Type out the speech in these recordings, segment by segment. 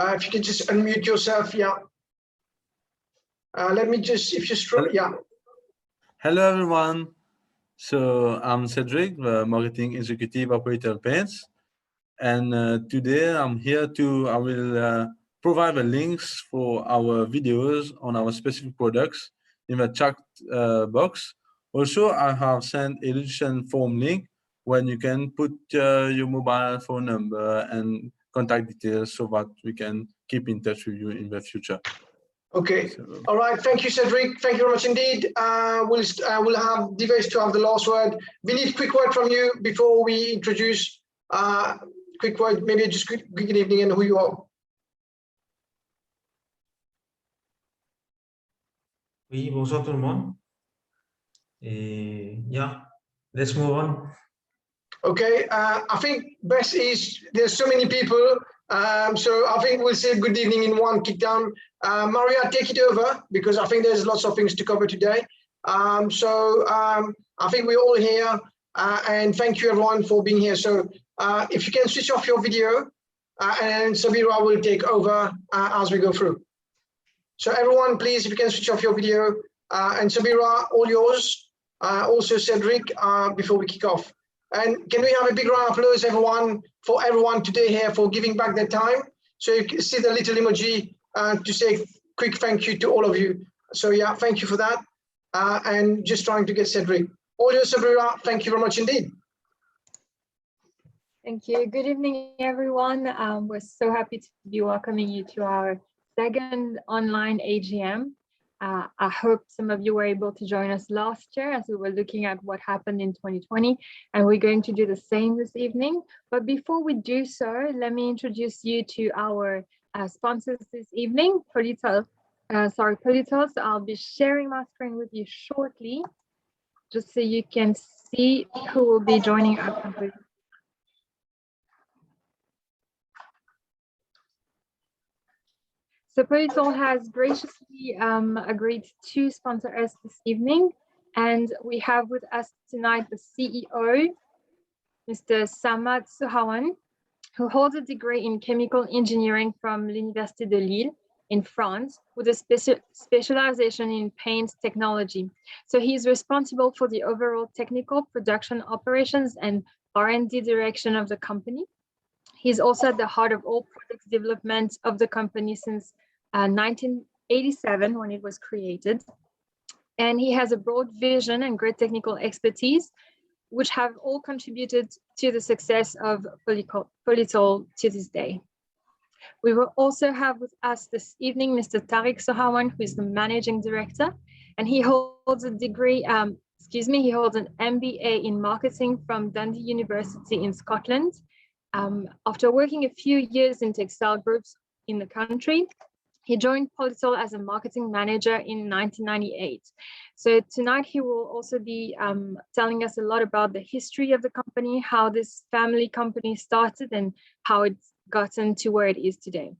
If you can just unmute yourself, yeah. Let me just, if you yeah. Hello, everyone. So I'm Cedric, the marketing executive of Polytol Paints. And today I'm here I will provide the links for our videos on our specific products in the chat box. Also, I have sent a registration form link when you can put your mobile phone number and contact details so that we can keep in touch with you in the future. Okay. So, all right. Thank you, Cedric. Thank you very much indeed. We'll have Divesh to have the last word. We need a quick word from you before we introduce. Quick word, maybe just good evening and who you are. Oui, bonsoir tout le monde. Yeah, let's move on. Okay, I think best is there's so many people, so I think we'll say good evening in one kick down. Maria, take it over because I think there's lots of things to cover today. I think we're all here, and thank you everyone for being here. So if you can switch off your video, and Sabeera will take over as we go through. So everyone, please, if you can switch off your video, and Sabeera, all yours. Also Cedric, before we kick off. And can we have a big round of applause, everyone, for everyone today here for giving back their time? So you can see the little emoji to say quick thank you to all of you. So yeah, thank you for that. And just trying to get Cedric. All yours, Sabeera, thank you very much indeed. Thank you. Good evening, everyone. We're so happy to be welcoming you to our second online AGM. I hope some of you were able to join us last year as we were looking at what happened in 2020, and we're going to do the same this evening. But before we do so, let me introduce you to our sponsors this evening, Polytol. Polytol. So I'll be sharing my screen with you shortly, just so you can see who will be joining us. So Polytol has graciously agreed to sponsor us this evening, and we have with us tonight the CEO, Mr. Samad Sohawon, who holds a degree in chemical engineering from l'Université de Lille in France with a specialization in paint technology. So he's responsible for the overall technical production operations and R&D direction of the company. He's also at the heart of all product development of the company since 1987 when it was created. And he has a broad vision and great technical expertise, which have all contributed to the success of Polytol to this day. We will also have with us this evening Mr. Tariq Zahawan, who is the managing director, and he holds a degree, he holds an MBA in marketing from Dundee University in Scotland. After working a few years in textile groups in the country, he joined Polytol as a marketing manager in 1998. So tonight he will also be telling us a lot about the history of the company, how this family company started and how it's gotten to where it is today.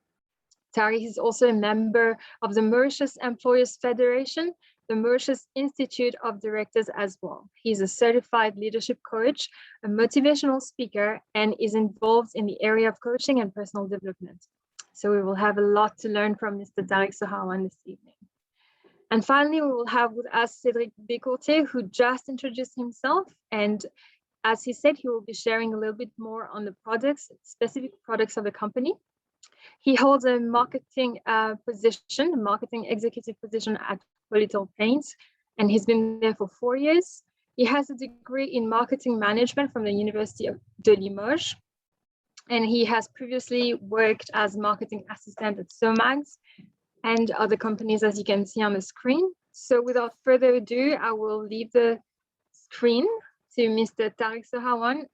Tariq is also a member of the Mauritius Employers Federation, the Mauritius Institute of Directors as well. He's a certified leadership coach, a motivational speaker, and is involved in the area of coaching and personal development. So we will have a lot to learn from Mr. Tariq Zahawan this evening. And finally, we will have with us Cedric Descourtieux, who just introduced himself. And as he said, he will be sharing a little bit more on the products, specific products of the company. He holds a marketing position, a marketing executive position at Polytol Paints, and he's been there for 4 years. He has a degree in marketing management from the University of Limoges. And he has previously worked as marketing assistant at Somags and other companies, as you can see on the screen. So without further ado, I will leave the screen to Mr. Tariq Zahawan.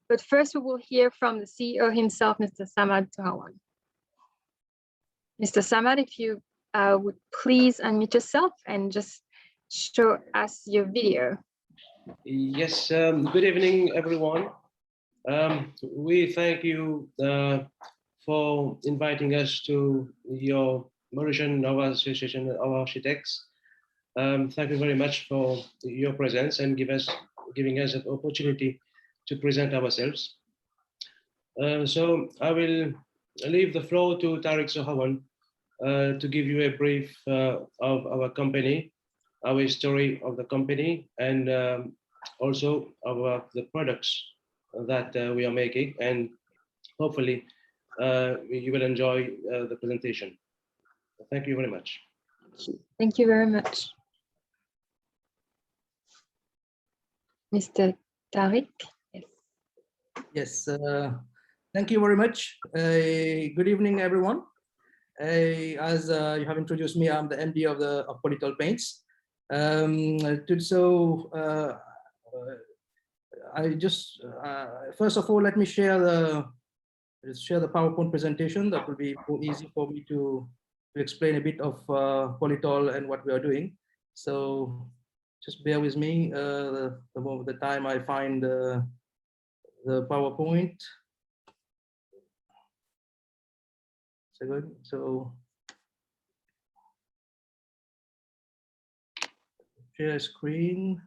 But first, we will hear from the CEO himself, Mr. Samad Sohawon. Mr. Samad, if you would please unmute yourself and just show us your video. Yes, good evening, everyone. We thank you for inviting us to your Mauritian Association of Architects. Thank you very much for your presence and giving us an opportunity to present ourselves. So I will leave the floor to Tariq Zahawan to give you a brief of our company, our story of the company, and also of the products that we are making. And hopefully you will enjoy the presentation. Thank you very much. Thank you very much. Mr. Tariq. Yes, thank you very much. Good evening, everyone. As you have introduced me, I'm the MD of Polytol Paints. I just first of all, let me share the PowerPoint presentation. That will be more easy for me to explain a bit of Polytol and what we are doing. So just bear with me the time I find the PowerPoint. So share screen.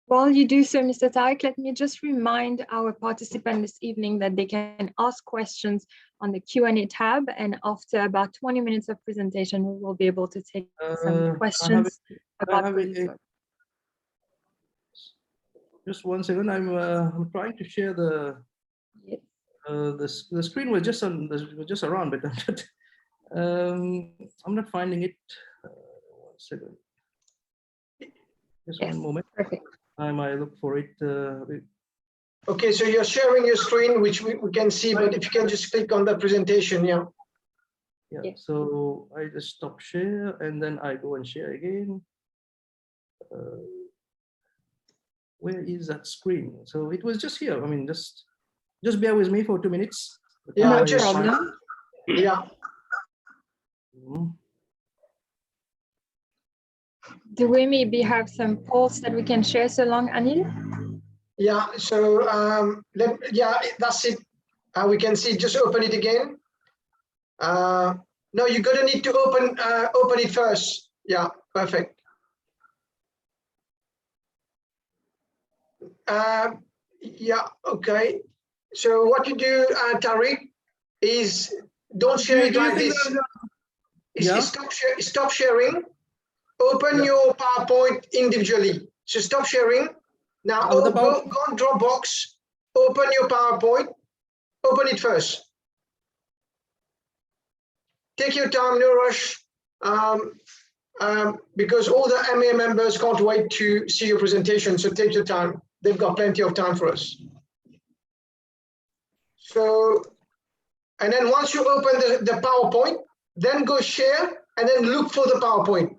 While you do so, Mr. Tariq, let me just remind our participants this evening that they can ask questions on the Q&A tab, and after about 20 minutes of presentation, we will be able to take some questions about just 1 second. I'm trying to share the screen was just around, but I'm not finding it. 1 second. Just 1 moment. Perfect. I might look for it. Okay, so you're sharing your screen, which we can see, but if you can just click on the presentation, yeah. Yeah, so I just stop share and then I go and share again. Where is that screen? So it was just here. I mean, just bear with me for 2 minutes. Yeah, No just problem. Yeah. Do we maybe have some polls that we can share so long, Anil? Yeah, so yeah, that's it. We can see, just open it again. No, you're gonna need to open it first. Yeah, perfect. Yeah, okay. So what you do, Tariq, is don't share it like this. Stop sharing. Open your PowerPoint individually. So stop sharing. Now go on Dropbox, open your PowerPoint, open it first. Take your time, no rush, because all the MAA members can't wait to see your presentation, so take your time. They've got plenty of time for us. So, and then once you open the PowerPoint, then go share and then look for the PowerPoint.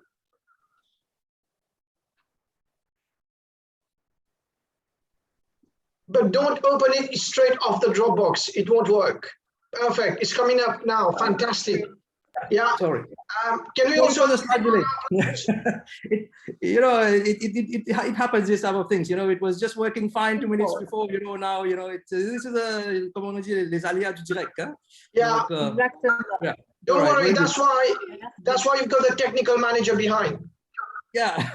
But don't open it straight off the Dropbox. It won't work. Perfect. It's coming up now. Fantastic. Yeah. Sorry. Can we also? It happens, this type of things. You know, it was just working fine 2 minutes before. You know, now this is a les aléas du direct. Huh? Yeah. Exactly. Yeah. Don't worry. That's why you've got the technical manager behind. Yeah.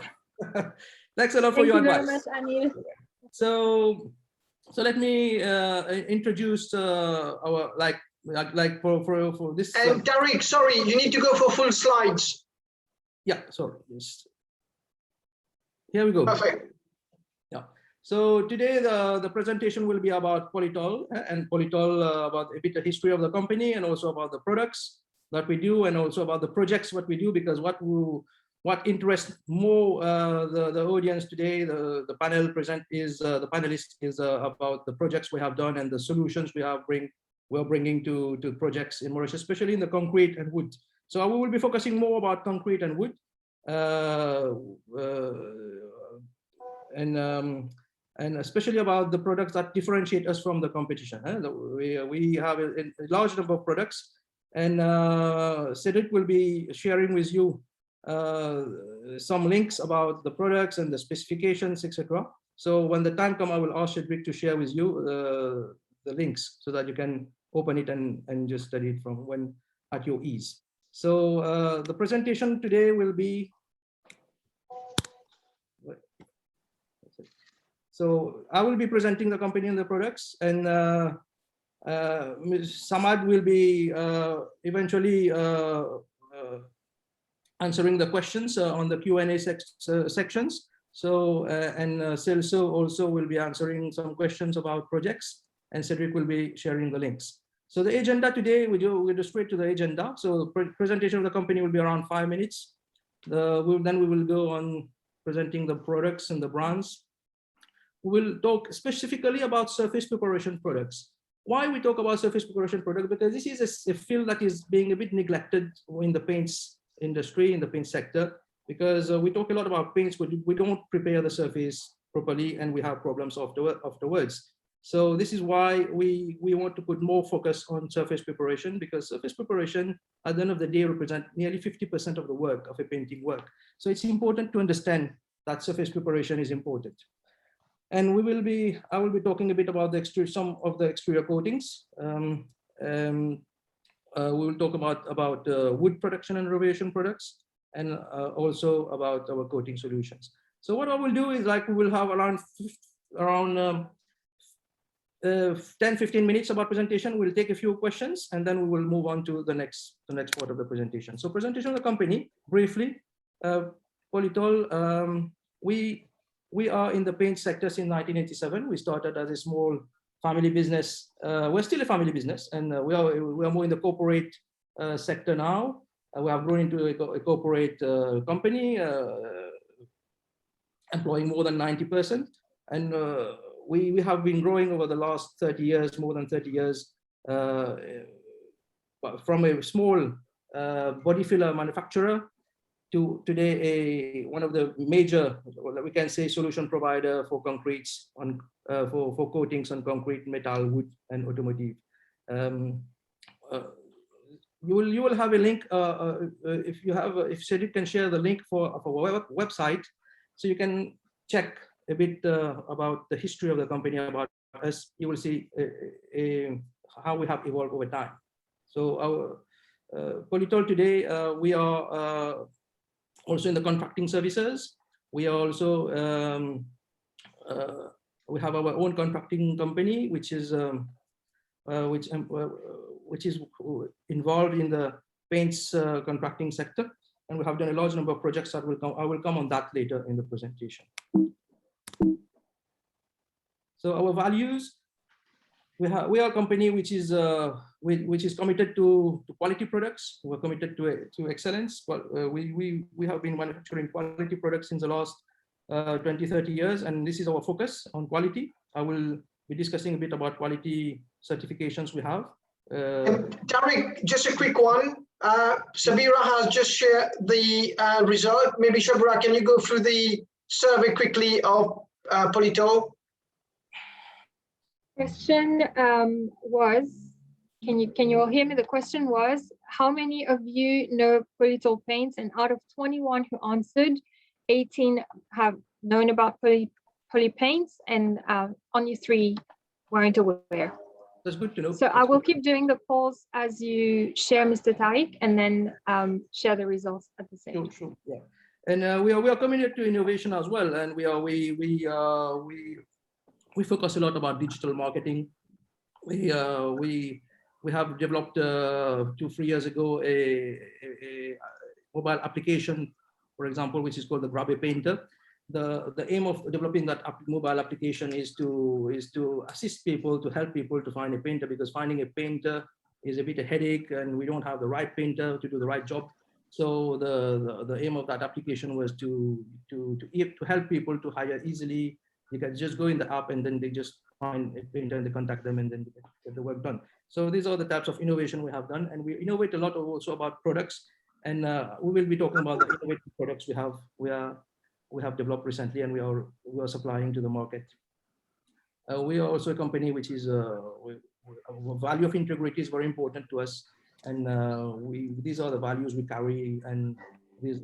Thanks a lot for your advice. Thank you very much, Anil. So let me introduce our for this. And Tariq, sorry, you need to go for full slides. Yeah, sorry. Here we go. Perfect. Yeah. So today the presentation will be about Polytol and Polytol, about a bit of history of the company and also about the products that we do and also about the projects what we do, because what interests more the audience today, the panel present is the panelist is about the projects we have done and the solutions we're bringing to projects in Mauritius, especially in the concrete and wood. So we will be focusing more about concrete and wood, and especially about the products that differentiate us from the competition. We have a large number of products, and Cedric will be sharing with you some links about the products and the specifications, etc. So when the time comes, I will ask Cedric to share with you the links so that you can open it and just study it from when at your ease. So the presentation today will be. So I will be presenting the company and the products, and Ms. Samad will be eventually answering the questions on the Q&A sections. So, and Celso also will be answering some questions about projects, and Cedric will be sharing the links. So the agenda today, we go straight to the agenda. So the presentation of the company will be around 5 minutes. Then we will go on presenting the products and the brands. We will talk specifically about surface preparation products. Why we talk about surface preparation products? Because this is a field that is being a bit neglected in the paints industry, in the paint sector, because we talk a lot about paints, but we don't prepare the surface properly and we have problems afterwards. So this is why we want to put more focus on surface preparation, because surface preparation at the end of the day represent nearly 50% of the work of a painting work. So it's important to understand that surface preparation is important. And I will be talking a bit about some of the exterior coatings. We will talk about wood production and renovation products, and also about our coating solutions. So what I will do is, like, we will have around 10-15 minutes about presentation. We'll take a few questions, and then we will move on to the next part of the presentation. So presentation of the company, briefly. Polytol, we are in the paint sector since 1987. We started as a small family business. We're still a family business, and we are more in the corporate sector now. We have grown into a corporate company, employing more than 90%, and we have been growing over the last 30 years, more than 30 years, from a small body filler manufacturer to today one of the major, we can say, solution provider for concretes on for coatings on concrete, metal, wood, and automotive. You will have a link if Cedric can share the link for our website, so you can check a bit about the history of the company, about us. You will see how we have evolved over time. So our Polytol today, we are also in the contracting services. We are also we have our own contracting company, which is involved in the paints contracting sector, and we have done a large number of projects that will come. I will come on that later in the presentation. So our values, we are a company which is committed to quality products. We're committed to excellence. But we have been manufacturing quality products since the last 20-30 years, and this is our focus on quality. I will be discussing a bit about quality certifications we have. And Tariq, just a quick one. Sabeera has just shared the result. Maybe Sabeera, can you go through the survey quickly of Polytol? Question was, can you all hear me? The question was, how many of you know Polytol Paints? And out of 21 who answered, 18 have known about Poly Paints, and only 3 weren't aware. That's good to know. So I will keep doing the polls as you share, Mr. Tariq, and then share the results at the same time. Sure, yeah. And we are committed to innovation as well, and we focus a lot about digital marketing. We have developed 2-3 years ago a mobile application, for example, which is called the Grab a Painter. The aim of developing that mobile application is to assist people, to help people to find a painter, because finding a painter is a bit of a headache, and we don't have the right painter to do the right job. So the aim of that application was to help people to hire easily. You can just go in the app, and then they just find a painter and they contact them, and then they get the work done. So these are the types of innovation we have done, and we innovate a lot also about products. And we will be talking about the innovative products we have developed recently, and we are supplying to the market. We are also a company which is value of integrity is very important to us, and these are the values we carry, and this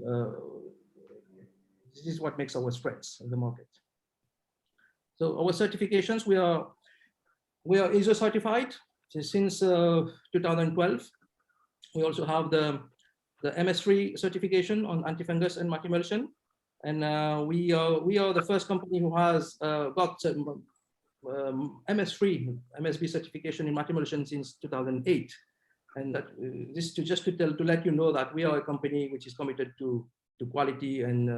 is what makes our strengths in the market. So our certifications, we are ISO certified since 2012. We also have the Ms3 certification on anti-fungus and multi-emulsion, and we are the first company who has got MS3, MSB certification in multi-emulsion since 2008. And that this to let you know that we are a company which is committed to quality. And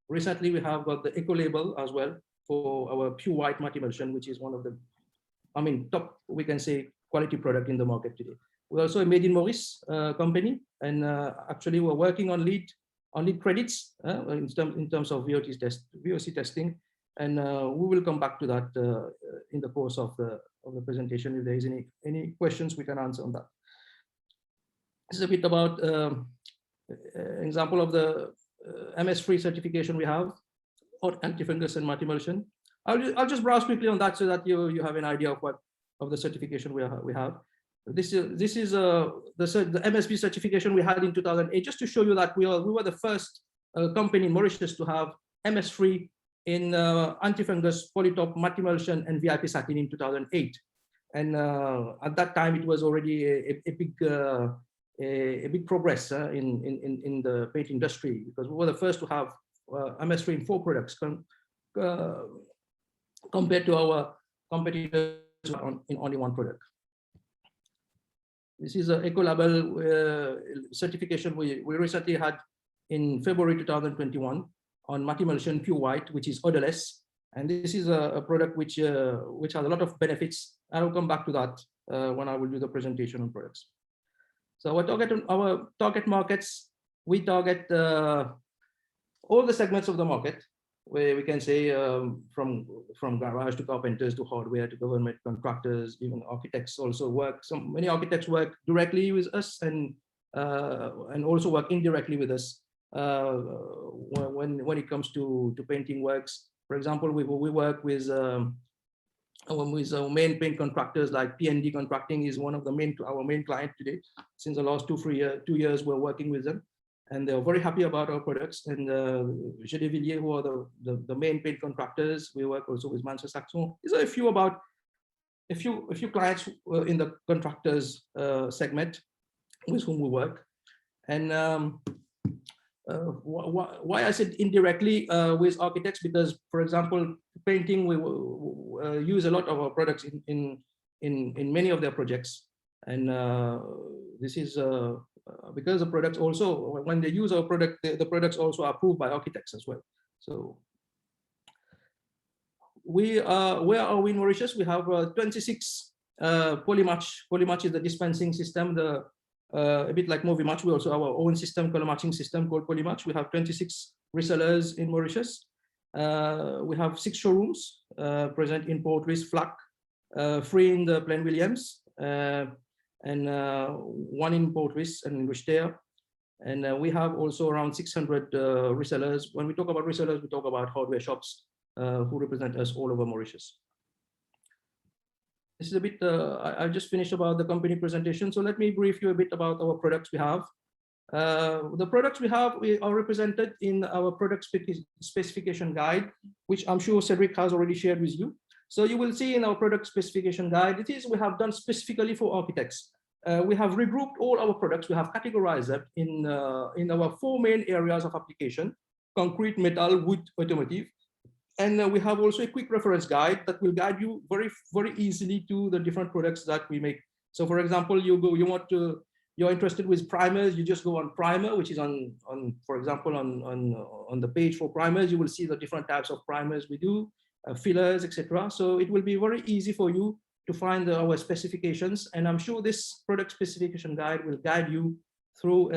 recently we have got the eco label as well for our pure white multi-emulsion, which is one of the, top, we can say, quality product in the market today. We're also a made in Maurice company, and actually we're working on lead credits in terms of VOC testing, and we will come back to that in the course of the presentation. If there is any questions, we can answer on that. This is a bit about example of the MS3 certification we have, or anti-fungus and multi-emulsion. I'll just browse quickly on that so that you have an idea of the certification we have. This is the MSB certification we had in 2008, just to show you that we were the first company in Mauritius to have MS3 in anti-fungus, polytop, multi-emulsion, and VIP satin in 2008. And at that time, it was already a big progress in the paint industry, because we were the first to have MS3 in 4 products compared to our competitors in only 1 product. This is an eco-label certification we recently had in February 2021 on multi-emulsion pure white, which is odorless. And this is a product which has a lot of benefits. I will come back to that when I will do the presentation on products. So our target markets, we target all the segments of the market, where we can say from garage to carpenters to hardware to government contractors, even architects also work. Many architects work directly with us and also work indirectly with us when it comes to painting works. For example, we work with our main paint contractors, like PND Contracting is one of our main client today. Since the last 2 years, we're working with them, and they're very happy about our products. And Xavier, who are the main paint contractors, we work also with Manchester Saxon. These are a few clients in the contractors segment with whom we work. And why I said indirectly with architects, because, for example, painting, we use a lot of our products in many of their projects. And this is because the products also, when they use our product, the products also are approved by architects as well. So where are we in Mauritius? We have 26 Polymatch. Polymatch is the dispensing system, a bit like Movimatch. We also have our own system, color matching system called Polymatch. We have 26 resellers in Mauritius. We have 6 showrooms present in Port Louis, Flac, 3 in the Plain Williams, and 1 in Port Louis and in Richter. And we have also around 600 resellers. When we talk about resellers, we talk about hardware shops who represent us all over Mauritius. This is a bit, I just finished about the company presentation. So let me brief you a bit about our products we have. The products we have are represented in our product specification guide, which I'm sure Cedric has already shared with you. So you will see in our product specification guide, we have done specifically for architects. We have regrouped all our products. We have categorized them in our 4 main areas of application: concrete, metal, wood, automotive. And we have also a quick reference guide that will guide you very, very easily to the different products that we make. So, for example, you're interested with primers, you just go on primer, which is for example, on the page for primers, you will see the different types of primers we do, fillers, etc. So it will be very easy for you to find our specifications. And I'm sure this product specification guide will guide you through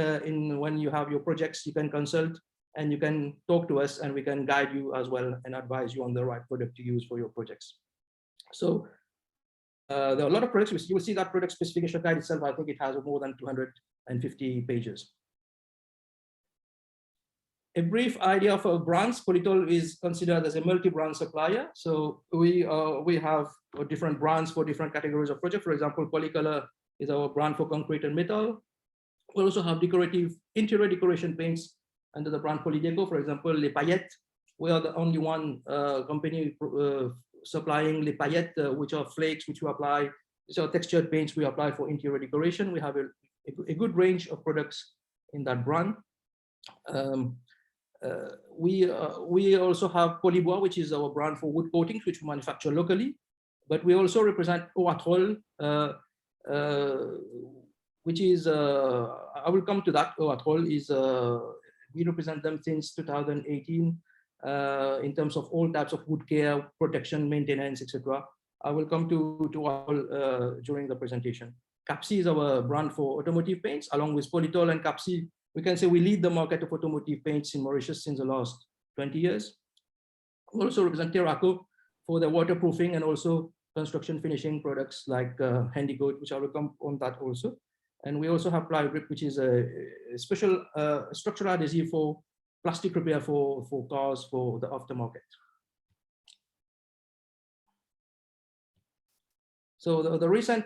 when you have your projects. You can consult and you can talk to us, and we can guide you as well and advise you on the right product to use for your projects. So there are a lot of products. You will see that product specification guide itself, I think it has more than 250 pages. A brief idea of our brands. Polytol is considered as a multi-brand supplier. So we have different brands for different categories of project. For example, Polycolor is our brand for concrete and metal. We also have interior decoration paints under the brand Polydeco. For example, Les Paillettes. We are the only one company supplying Les Paillettes, which are flakes which we apply. These are textured paints we apply for interior decoration. We have a good range of products in that brand. We also have Polybois, which is our brand for wood coatings, which we manufacture locally. but we also represent Oathol, which is, I will come to that. Oathol is, we represent them since 2018 in terms of all types of wood care, protection, maintenance, etc. I will come to Oathol during the presentation. Kheertee is our brand for automotive paints. Along with Polytol and Kheertee, we can say we lead the market of automotive paints in Mauritius since the last 20 years. We also represent Tariq for the waterproofing and also construction finishing products like Handicoat, which I will come on that also. And we also have Plygrip, which is a special structural adhesive for plastic repair for cars for the aftermarket. So the recent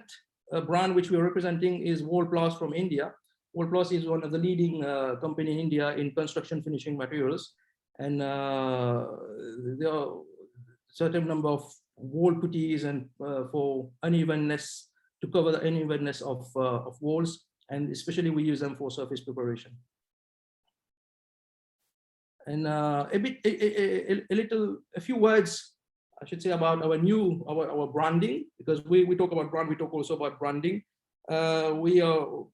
brand which we're representing is Wallplast from India. Wallplast is one of the leading company in India in construction finishing materials. And there are certain number of wall putties and for unevenness, to cover the unevenness of walls. And especially we use them for surface preparation. And a few words I should say about our branding, because we talk about brand, we talk also about branding. We are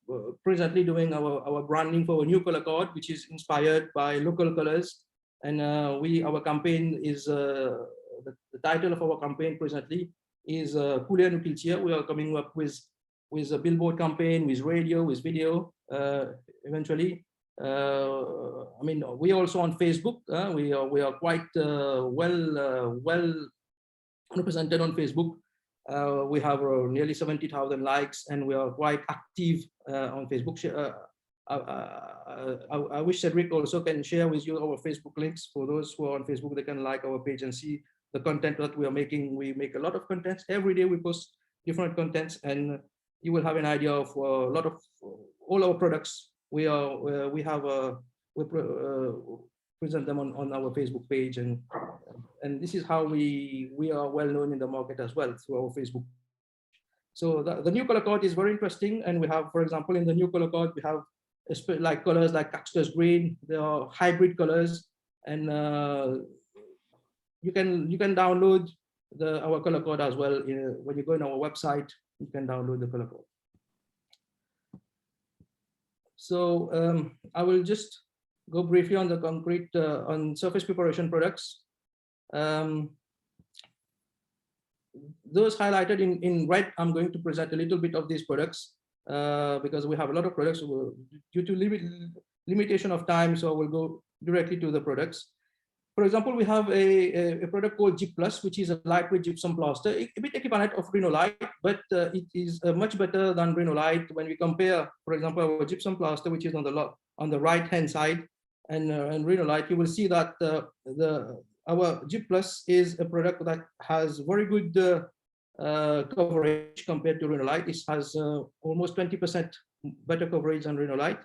presently doing our branding for a new color code, which is inspired by local colors. And our campaign is, the title of our campaign presently is Couleur nous culture. We are coming up with a billboard campaign, with radio, with video, eventually. I mean, we are also on Facebook. We are quite well represented on Facebook. We have nearly 70,000 likes, and we are quite active on Facebook. I wish Cedric also can share with you our Facebook links. For those who are on Facebook, they can like our page and see the content that we are making. We make a lot of content every day. We post different contents, and you will have an idea of a lot of all our products. We present them on our Facebook page, and this is how we are well known in the market as well, through our Facebook. So the new color code is very interesting, and we have, for example, in the new color code we have like colors like cactus green. They are hybrid colors, and you can download our color code as well. When you go on our website, you can download the color code. So I will just go briefly on the concrete, on surface preparation products. Those highlighted in red, I'm going to present a little bit of these products because we have a lot of products. Due to limitation of time, so I will go directly to the products. For example, we have a product called Gyp Plus, which is a lightweight gypsum plaster, a bit equivalent of Rhinolite, but it is much better than Rhinolite when we compare, for example, our gypsum plaster, which is on the right-hand side, and Rhinolite. You will see that our Gyp Plus is a product that has very good coverage compared to Rhinolite. It has almost 20% better coverage than Rhinolite.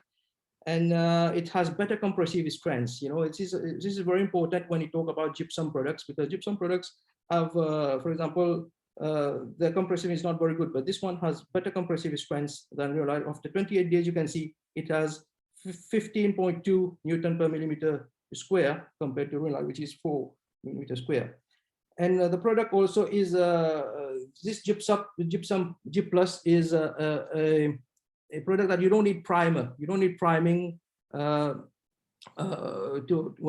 And it has better compressive strengths. You know, this is very important when you talk about gypsum products, because gypsum products have, for example, the compressive is not very good, but this one has better compressive strengths than Rhinolite. After 28 days, you can see it has 15.2 Newton per millimeter square compared to Rhinolite, which is 4 millimeter square. And the product also is this Gyp Plus is a product that you don't need primer. You don't need priming when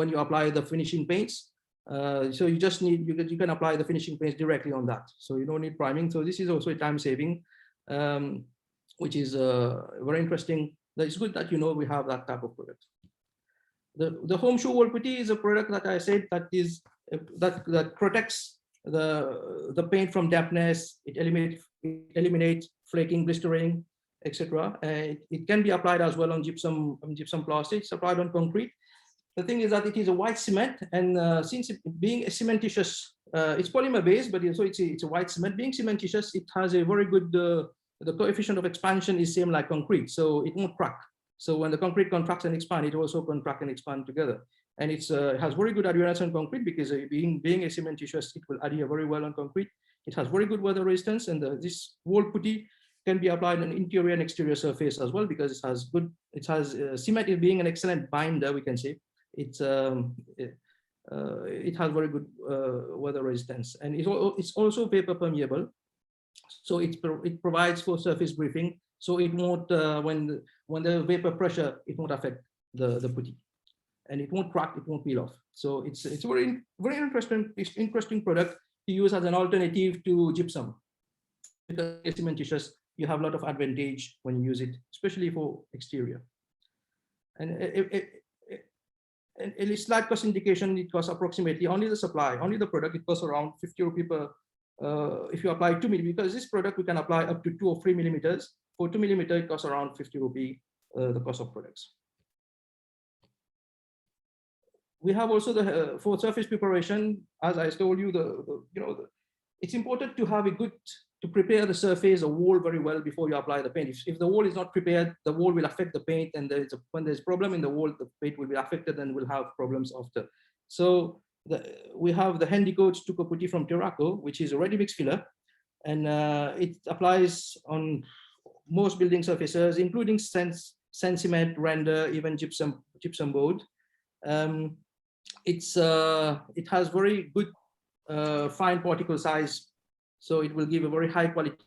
you apply the finishing paints. So you just need, you can apply the finishing paints directly on that. So you don't need priming. So this is also a time saving, which is very interesting. It's good that we have that type of product. The home shoe wall putty is a product that I said that is that protects the paint from dampness. It eliminates flaking, blistering, etc. It can be applied as well on gypsum plaster. It's applied on concrete. The thing is that it is a white cement, and since being a cementitious, it's polymer based, but also it's a white cement. Being cementitious, it has a very good, the coefficient of expansion is same like concrete, so it won't crack. So when the concrete contracts and expand, it also contract and expand together. And it has very good adherence on concrete, because being a cementitious, it will adhere very well on concrete. It has very good weather resistance, and this wall putty can be applied on interior and exterior surface as well, because it has cement being an excellent binder, we can say. It's it has very good weather resistance, and it's also vapor permeable. So it provides for surface briefing, so it won't when the vapor pressure, it won't affect the putty, and it won't crack, it won't peel off. So it's a very interesting product to use as an alternative to gypsum, because it's cementitious. You have a lot of advantage when you use it, especially for exterior. And a slight cost indication, it costs approximately, only the supply, only the product, it costs around 50 rupee per, if you apply 2 mm, because this product we can apply up to 2 or 3 millimeters. For 2 mm, it costs around 50 rupee, the cost of products. We have also the, for surface preparation, as I told you, it's important to have a good, to prepare the surface, a wall very well before you apply the paint. If the wall is not prepared, the wall will affect the paint, and when there's a problem in the wall, the paint will be affected and will have problems after. So we have the Handicoat Stucco Putty from Taraco, which is a ready mix filler, and it applies on most building surfaces, including sand cement, render, even gypsum board. It has very good fine particle size, so it will give a very high quality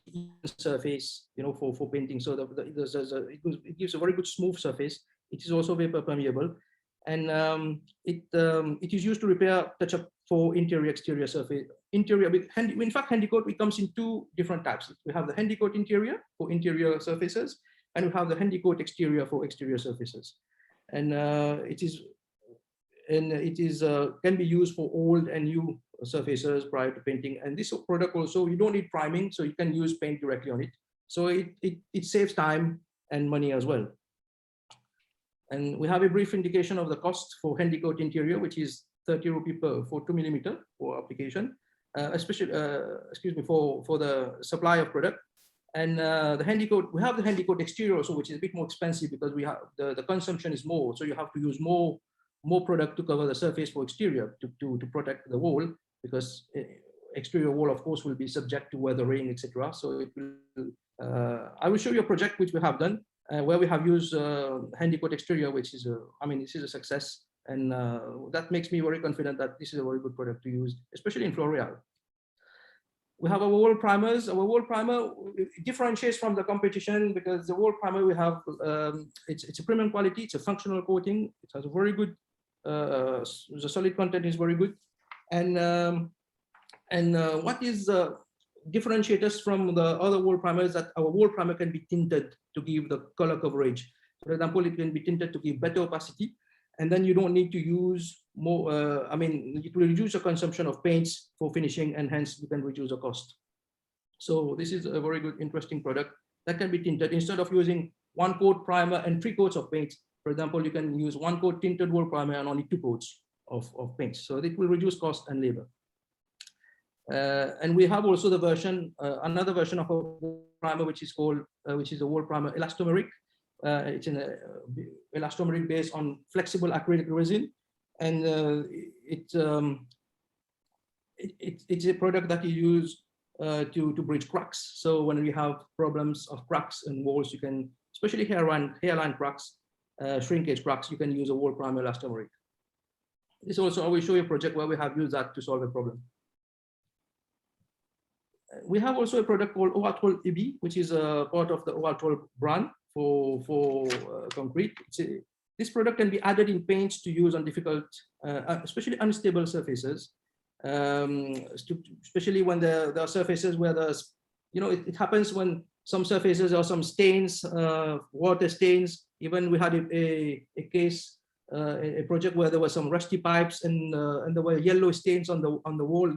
surface, for painting. So it gives a very good smooth surface. It is also vapor permeable, and it is used to repair touch-up for interior exterior surface. In fact, Handicoat, it comes in 2 different types. We have the Handicoat interior for interior surfaces, and we have the Handicoat exterior for exterior surfaces. And it can be used for old and new surfaces prior to painting. And this product also, you don't need priming, so you can use paint directly on it. So it saves time and money as well. And we have a brief indication of the cost for Handicoat interior, which is 30 rupee for 2 mm for application, especially for the supply of product. And the Handicoat, we have the Handicoat exterior also, which is a bit more expensive because we have the consumption is more, so you have to use more product to cover the surface for exterior to protect the wall, because exterior wall, of course, will be subject to weathering, etc. So it will, I will show you a project which we have done where we have used Handicoat exterior, which is this is a success, and that makes me very confident that this is a very good product to use, especially in Floreal. We have our wall primers. Our wall primer differentiates from the competition because the wall primer we have, it's a premium quality, it's a functional coating, it has a very good, the solid content is very good. And what is differentiates us from the other wall primers, that our wall primer can be tinted to give the color coverage. For example, it can be tinted to give better opacity, and then you don't need to use more, it will reduce the consumption of paints for finishing, and hence you can reduce the cost. So this is a very good, interesting product that can be tinted. Instead of using 1 coat primer and 3 coats of paint, for example, you can use 1 coat tinted wall primer and only 2 coats of paints. So it will reduce cost and labor. And we have also the version, another version of a wall primer, which is called, which is a wall primer elastomeric. It's an elastomeric based on flexible acrylic resin, and it's a product that you use to bridge cracks. So when we have problems of cracks in walls, you can, especially hairline cracks, shrinkage cracks, you can use a wall primer elastomeric. This also, I will show you a project where we have used that to solve a problem. We have also a product called Oatol EB, which is a part of the Oatol brand for concrete. This product can be added in paints to use on difficult, especially unstable surfaces, especially when there are surfaces where there's, it happens when some surfaces or some stains, water stains. Even we had a case, a project where there were some rusty pipes and there were yellow stains on the wall,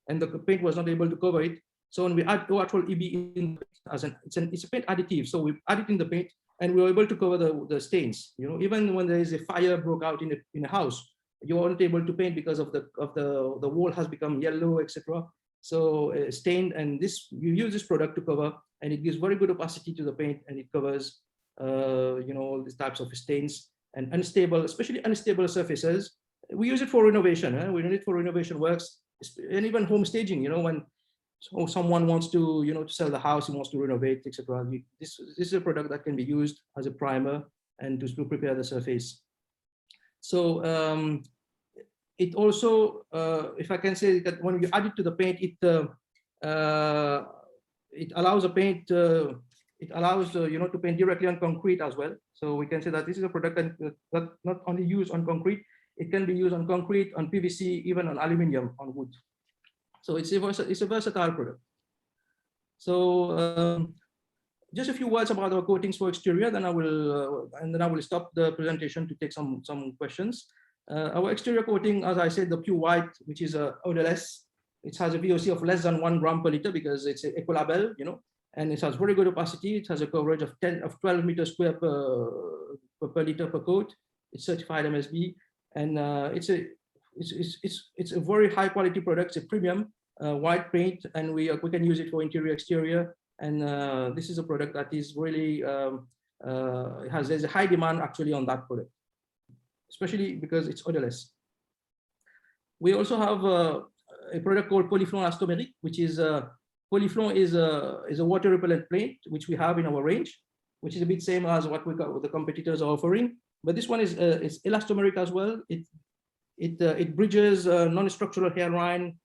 and the paint was not able to cover it. So when we add Oatol EB in as it's a paint additive, so we add it in the paint, and we were able to cover the stains. Even when there is a fire broke out in a house, you aren't able to paint because of the wall has become yellow, etc. So stained, and this you use this product to cover, and it gives very good opacity to the paint, and it covers all these types of stains and unstable, especially unstable surfaces. We use it for renovation. We use it for renovation works, and even home staging. When someone wants to to sell the house, he wants to renovate, etc. This is a product that can be used as a primer and to prepare the surface. So it also, if I can say that when you add it to the paint, it allows a paint, it allows to paint directly on concrete as well. So we can say that this is a product that not only used on concrete, it can be used on concrete, on PVC, even on aluminium, on wood. So it's a versatile product. So just a few words about our coatings for exterior, then I will stop the presentation to take some questions. Our exterior coating, as I said, the pure white, which is odorless. It has a VOC of less than 1 gram per liter because it's an ecolabel, and it has very good opacity. It has a coverage of 12 meters square per liter per coat. It's certified MSB, and it's a very high quality product. It's a premium white paint, and we can use it for interior, exterior. And this is a product that is really there's a high demand actually on that product, especially because it's odorless. We also have a product called Polyflon Elastomeric, which is Polyflon is a water repellent paint which we have in our range, which is a bit same as what the competitors are offering. But this one is elastomeric as well. It bridges non-structural hairline,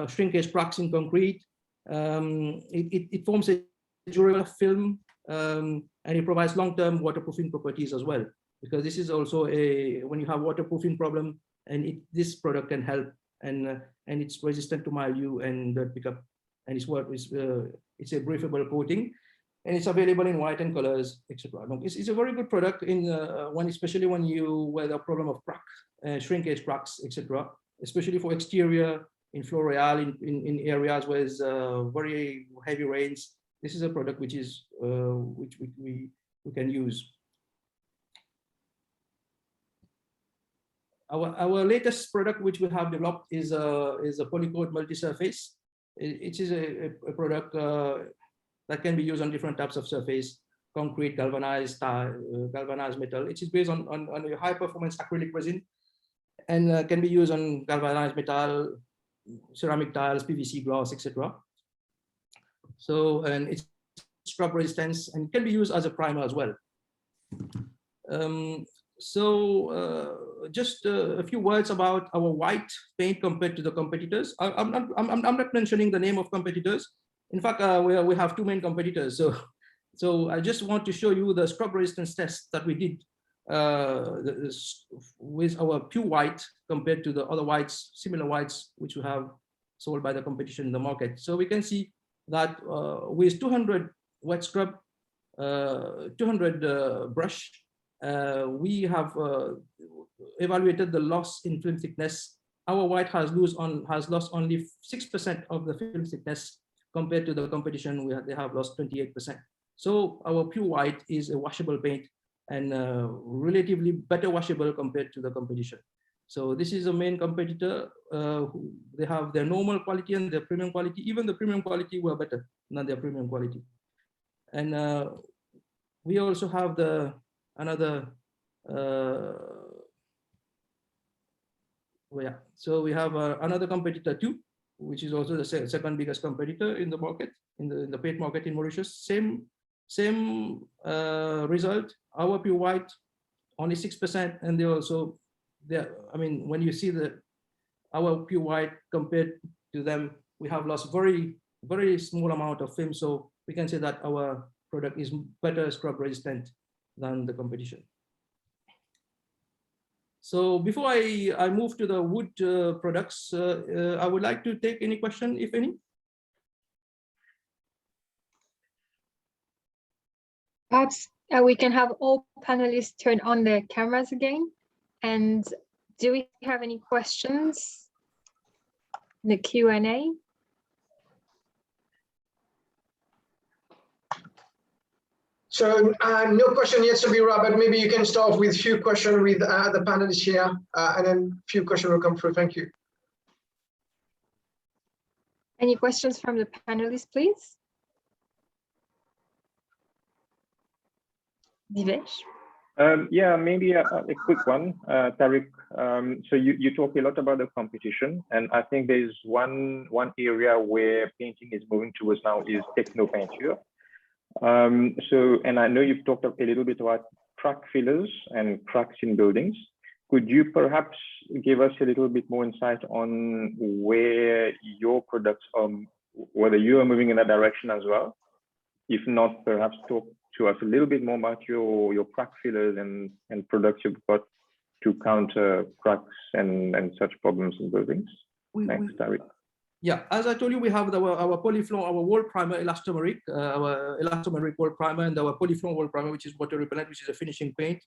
shrinkage cracks in concrete. It forms a durable film, and it provides long-term waterproofing properties as well, because this is also when you have waterproofing problem, and this product can help, and it's resistant to mildew and dirt pickup, and it's a breathable coating, and it's available in white and colors, etc. It's a very good product especially when you have a problem of crack, shrinkage cracks, etc. Especially for exterior, in Floreal, in areas where there's very heavy rains. This is a product which we can use. Our latest product which we have developed is a Polychord Multi-Surface. It is a product that can be used on different types of surface: concrete, galvanized metal. It is based on a high performance acrylic resin, and can be used on galvanized metal, ceramic tiles, PVC glass, etc. So, and it's scrub resistance and can be used as a primer as well. Just a few words about our white paint compared to the competitors. I'm not mentioning the name of competitors. In fact, we have 2 main competitors. So I just want to show you the scrub resistance test that we did with our pure white compared to the other whites, similar whites, which we have sold by the competition in the market. So we can see that with 200 wet scrub, 200 brush, we have evaluated the loss in film thickness. Our white has lost only 6% of the film thickness compared to the competition. They have lost 28%. So our pure white is a washable paint, and relatively better washable compared to the competition. So this is a main competitor. They have their normal quality and their premium quality. Even the premium quality were better than their premium quality. And we also have so we have another competitor too, which is also the second biggest competitor in the market, in the paint market in Mauritius. Same result. Our pure white only 6%, and they also I mean, when you see our pure white compared to them, we have lost very small amount of film. So we can say that our product is better scrub resistant than the competition. So before I move to the wood products, I would like to take any question, if any. Perhaps we can have all panelists turn on their cameras again. And do we have any questions in the Q&A? So no question yet, Sabeera, but maybe you can start with a few questions with the panelists here, and then a few questions will come through. Thank you. Any questions from the panelists, please? Divesh? Yeah, maybe a quick one, Tariq. So you talk a lot about the competition, and I think there's one area where painting is moving towards now is techno painture. And I know you've talked a little bit about crack fillers and cracks in buildings. could you perhaps give us a little bit more insight on where your products are, whether you are moving in that direction as well? If not, perhaps talk to us a little bit more about your crack fillers and products you've got to counter cracks and such problems in buildings. Thanks, Tariq. Yeah, as I told you, we have our Polyflow, our wall primer elastomeric, our elastomeric wall primer, and our Polyflow wall primer, which is water repellent, which is a finishing paint.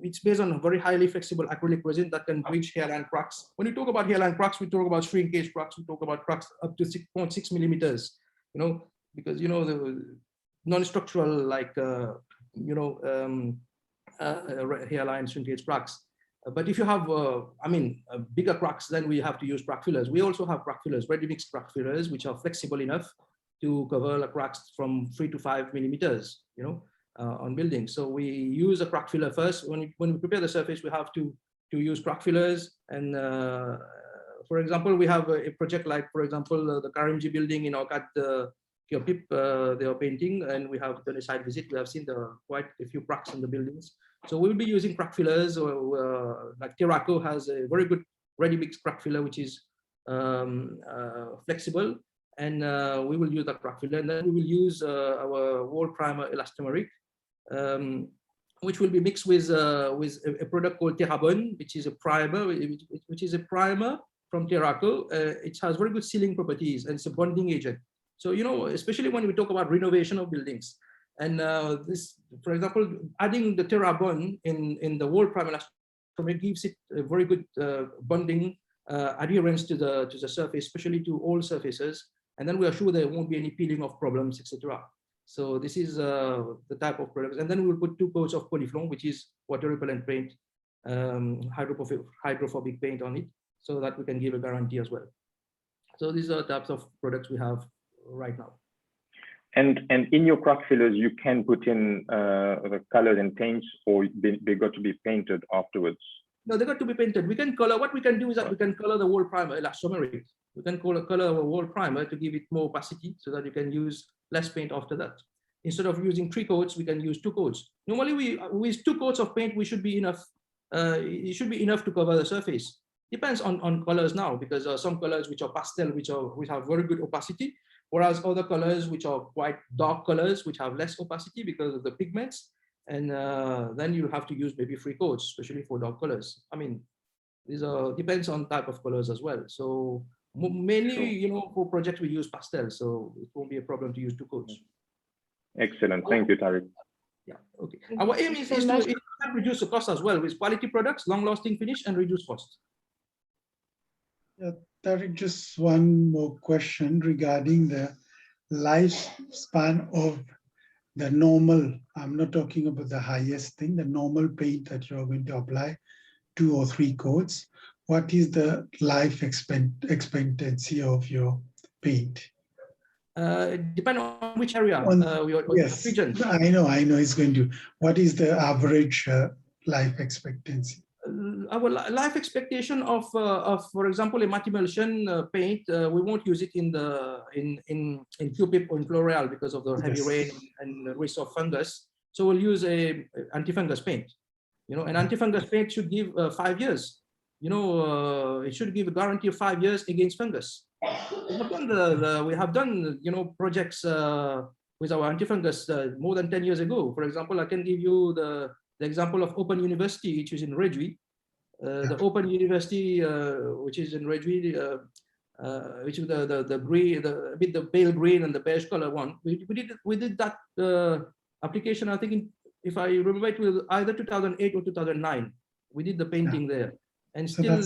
It's based on a very highly flexible acrylic resin that can bridge hairline cracks. When you talk about hairline cracks, we talk about shrinkage cracks. We talk about cracks up to 6.6 millimeters. You know, because the non-structural like hairline shrinkage cracks. But if you have, bigger cracks, then we have to use crack fillers. We also have crack fillers, ready-mix crack fillers, which are flexible enough to cover the cracks from 3 to 5 millimeters, on buildings. So we use a crack filler first. When we prepare the surface, we have to use crack fillers. And for example, we have a project like, for example, the Karimji building in Orchard, Kheertee, they are painting, and we have done a site visit. We have seen quite a few cracks in the buildings. So we'll be using crack fillers, like Tariq has a very good ready-mix crack filler, which is flexible, and we will use that crack filler. And then we will use our wall primer elastomeric, which will be mixed with a product called Terabon, which is a primer, from Tariq. It has very good sealing properties, and it's a bonding agent. So, especially when we talk about renovation of buildings, and this, for example, adding the Terabon in the wall primer elastomeric gives it a very good bonding adherence to the surface, especially to all surfaces. And then we are sure there won't be any peeling of problems, etc. So this is the type of products. And then we'll put 2 coats of Polyflow, which is water repellent paint, hydrophobic paint on it, so that we can give a guarantee as well. So these are the types of products we have right now. And in your crack fillers, you can put in the colors and paints, or they got to be painted afterwards? No, they got to be painted. We can color. What we can do is that we can color the wall primer elastomeric. We can color our wall primer to give it more opacity, so that you can use less paint after that. Instead of using 3 coats, we can use 2 coats. Normally, with 2 coats of paint, we should be enough. It should be enough to cover the surface. Depends on colors now, because some colors which are pastel, which have very good opacity, whereas other colors which are quite dark colors, which have less opacity because of the pigments. And then you have to use maybe 3 coats, especially for dark colors. These depends on type of colors as well. So mainly, for projects we use pastel, so it won't be a problem to use 2 coats. Excellent, thank you, Tariq. Yeah, okay. Our aim is to reduce the cost as well with quality products, long-lasting finish, and reduce cost. Tariq, just one more question regarding the lifespan of the normal. I'm not talking about the highest thing, the normal paint that you're going to apply, 2 or 3 coats. What is the life expectancy of your paint? Depending on which area, yes, region. I know it's going to. What is the average life expectancy? Our life expectation of for example, a matte-emulsion paint, we won't use it in Q-Pip or in L'Oreal because of the heavy rain and the risk of fungus. So we'll use a anti-fungus paint. An anti-fungus paint should give 5 years. It should give a guarantee of 5 years against fungus. We have done projects with our anti-fungus more than 10 years ago. For example, I can give you the example of Open University, which is in Redwi. The Open University, which is in Redwi, which is the green, a bit the pale green and the beige color one. We did that application, I think, if I remember, it was either 2008 or 2009. We did the painting there, and still,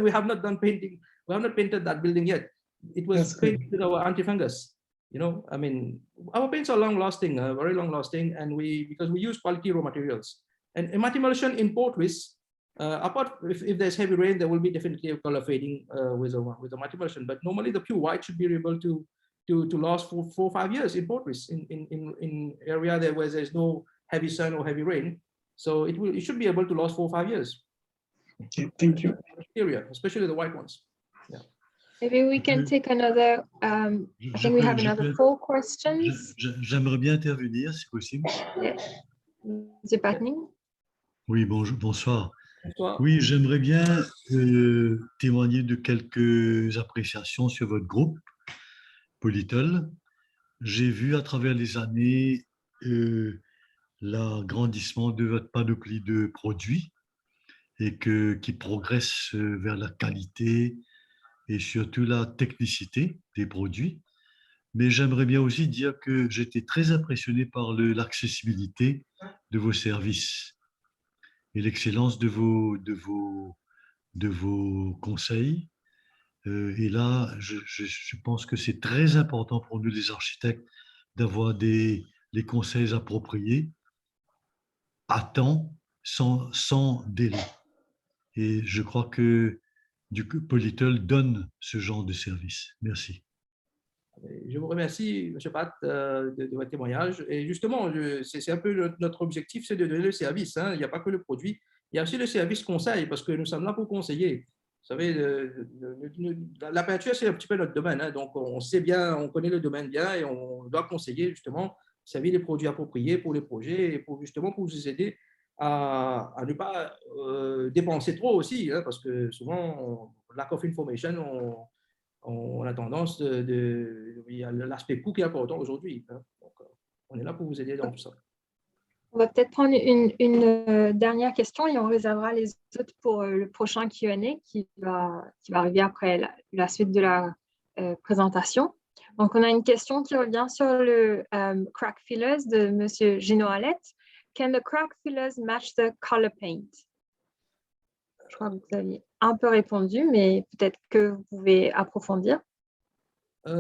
we have not done painting. We have not painted that building yet. It was painted with our anti-fungus. Our paints are long-lasting, very long-lasting, and because we use quality raw materials. And a matte-emulsion in portraits, apart if there's heavy rain, there will be definitely a color fading with a matte-emulsion. But normally, the pure white should be able to last for 4 or 5 years in portraits in area there where there's no heavy sun or heavy rain. So it should be able to last 4 or 5 years. Okay, thank you. Area, especially the white ones. Yeah. Maybe we can take another. I think we have another 4 questions. J'aimerais bien intervenir, si possible. Yeah. Monsieur Patning. Oui, bonjour, bonsoir. Bonsoir. Oui, j'aimerais bien témoigner de quelques appréciations sur votre groupe, Polytol. J'ai vu à travers les années l'agrandissement de votre panoplie de produits et qui progresse vers la qualité et surtout la technicité des produits. Mais j'aimerais bien aussi dire que j'étais très impressionné par l'accessibilité de vos services et l'excellence de vos conseils. Et là, je pense que c'est très important pour nous, les architectes, d'avoir les conseils appropriés à temps, sans délai. Et je crois que du coup, Polytol donne ce genre de service. Merci. Je vous remercie, M. Pat, de votre témoignage. Et justement, c'est un peu notre objectif, c'est de donner le service. Hein. Il n'y a pas que le produit, il y a aussi le service conseil, parce que nous sommes là pour conseiller. Vous savez, la peinture, c'est un petit peu notre domaine. Hein. Donc, on sait bien, on connaît le domaine bien et on doit conseiller, justement, servir les produits appropriés pour les projets et pour justement pour vous aider à ne pas dépenser trop aussi, hein, parce que souvent, lack of information, on a tendance il y a l'aspect coût qui est important aujourd'hui. Hein. Donc, on est là pour vous aider dans tout ça. On va peut-être prendre une dernière question et on réservera les autres pour le prochain Q&A qui va arriver après la suite de la présentation. Donc, on a une question qui revient sur le crack fillers de M. Gino Alette. Can the crack fillers match the color paint? Je crois que vous aviez un peu répondu, mais peut-être que vous pouvez approfondir. I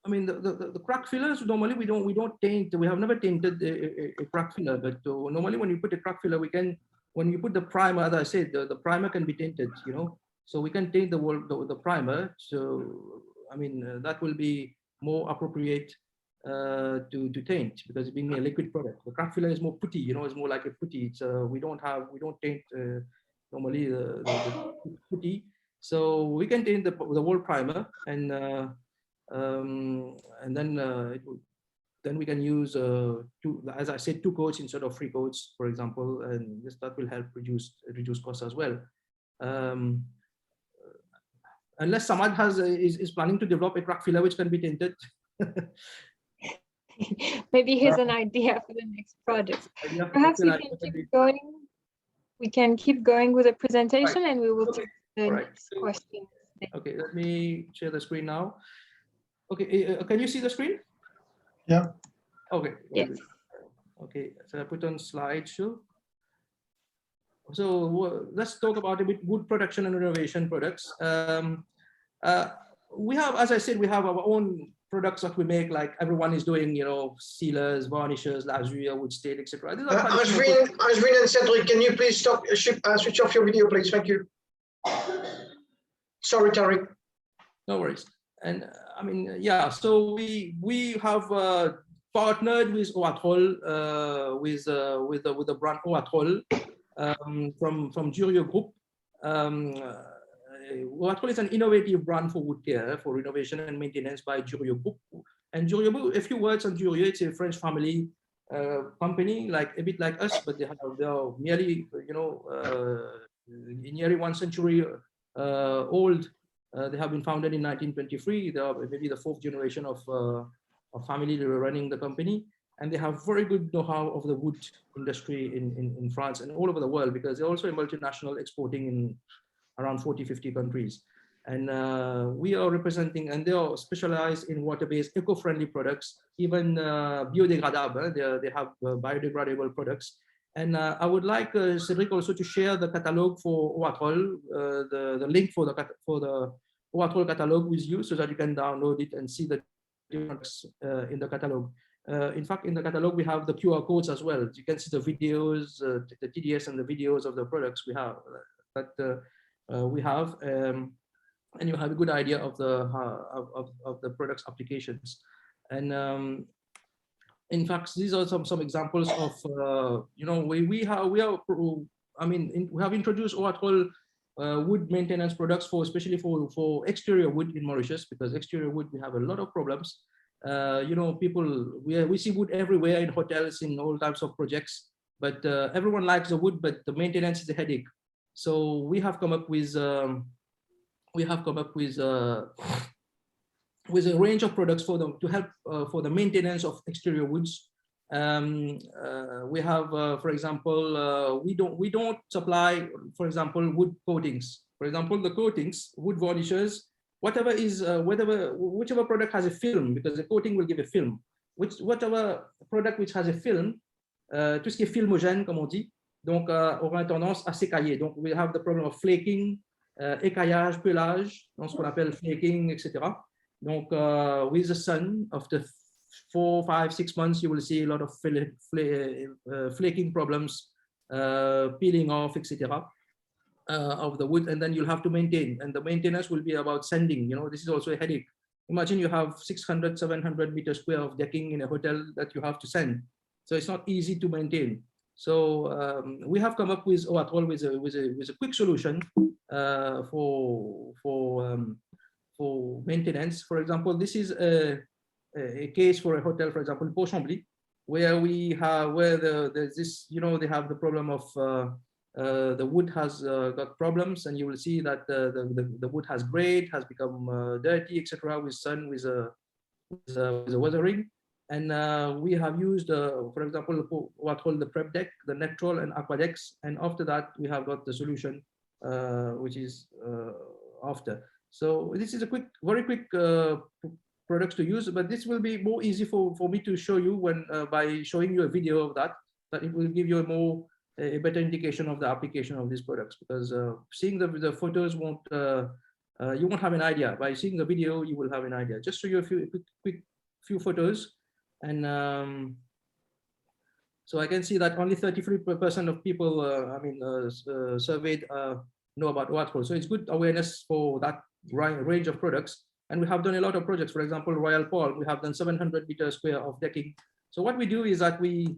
mean, the crack fillers, normally we don't taint, we have never tainted a crack filler, but normally when you put a crack filler, when you put the primer, as I said, the primer can be tainted, you know, so we can taint the primer. So, I mean, that will be more appropriate to taint because it's being a liquid product. The crack filler is more putty, you know, it's more like a putty. It's, we don't taint normally the putty. So we can taint the whole primer and then we can use as I said, 2 coats instead of 3 coats, for example, and that will help reduce costs as well. Unless Samad is planning to develop a crack filler which can be tinted. Maybe here's an idea for the next project. Perhaps we can keep going. We can keep going with the presentation, and we will take the next question. Okay, let me share the screen now. Okay, can you see the screen? Yeah. Okay. Yes. Okay, so I put on slideshow. So let's talk about a bit wood production and renovation products. We have, as I said, we have our own products that we make, like everyone is doing, you know, sealers, varnishes, lasure, wood stain, etc. Ashwin and Cedric, can you please stop, switch off your video, please? Thank you. Sorry, Tariq. No worries. And I mean, yeah, so we have partnered with Oatrol, with the brand Oatrol from Durio Group. Oatrol is an innovative brand for wood care, for renovation and maintenance by Durio Group. And Durio Group, a few words on Durio, it's a French family company, like a bit like us, but they are nearly, you know, nearly 1 century old. They have been founded in 1923. They are maybe the 4th generation of family running the company, and they have very good know-how of the wood industry in France and all over the world, because they're also a multinational exporting in around 40-50 countries. And we are representing, and they are specialized in water-based eco-friendly products, even biodegradable. They have biodegradable products. And I would like Cedric also to share the catalog for Oatrol, the link for the Oatrol catalog with you, so that you can download it and see the difference in the catalog. In fact, in the catalog, we have the QR codes as well. You can see the videos, the TDS and the videos of the products we have. And you have a good idea of the product's applications. And in fact, these are some examples of you know, we have introduced Oatrol wood maintenance products especially for exterior wood in Mauritius, because exterior wood we have a lot of problems. You know, people, we see wood everywhere in hotels, in all types of projects, but everyone likes the wood, but the maintenance is a headache. So we have come up with a range of products for them to help for the maintenance of exterior woods. We have, for example, we don't supply, for example, wood coatings. For example, the coatings, wood varnishes, whatever is, whichever product has a film, because the coating will give a film. Whatever product which has a film, tout ce qui est filmogène, comme on dit, donc aura tendance à s'écailler. Donc we have the problem of flaking, écaillage, pelage, donc ce qu'on appelle flaking, etc. Donc with the sun, after 4, 5, 6 months, you will see a lot of flaking problems, peeling off, etc. Of the wood, and then you'll have to maintain, and the maintenance will be about sanding. You know, this is also a headache. Imagine you have 600, 700 meters square of decking in a hotel that you have to sand, so it's not easy to maintain. So we have come up with Oatrol with a quick solution for maintenance. For example, this is a case for a hotel, for example, Port Chambly, where we have there's this, you know, they have the problem of the wood has got problems, and you will see that the wood has grayed, has become dirty, etc. with sun, with a weathering. And we have used, for example, what called the prep deck, the Nectrol and Aquadex, and after that we have got the solution, which is after. So this is a quick, very quick products to use, but this will be more easy for me to show you when by showing you a video of that it will give you a better indication of the application of these products, because seeing the photos won't, you won't have an idea. By seeing the video, you will have an idea. Just show you a quick few photos. And so I can see that only 33% of people, surveyed know about Oatrol. So it's good awareness for that range of products. And we have done a lot of projects. For example, Royal Palm, we have done 700 meters square of decking. So what we do is that we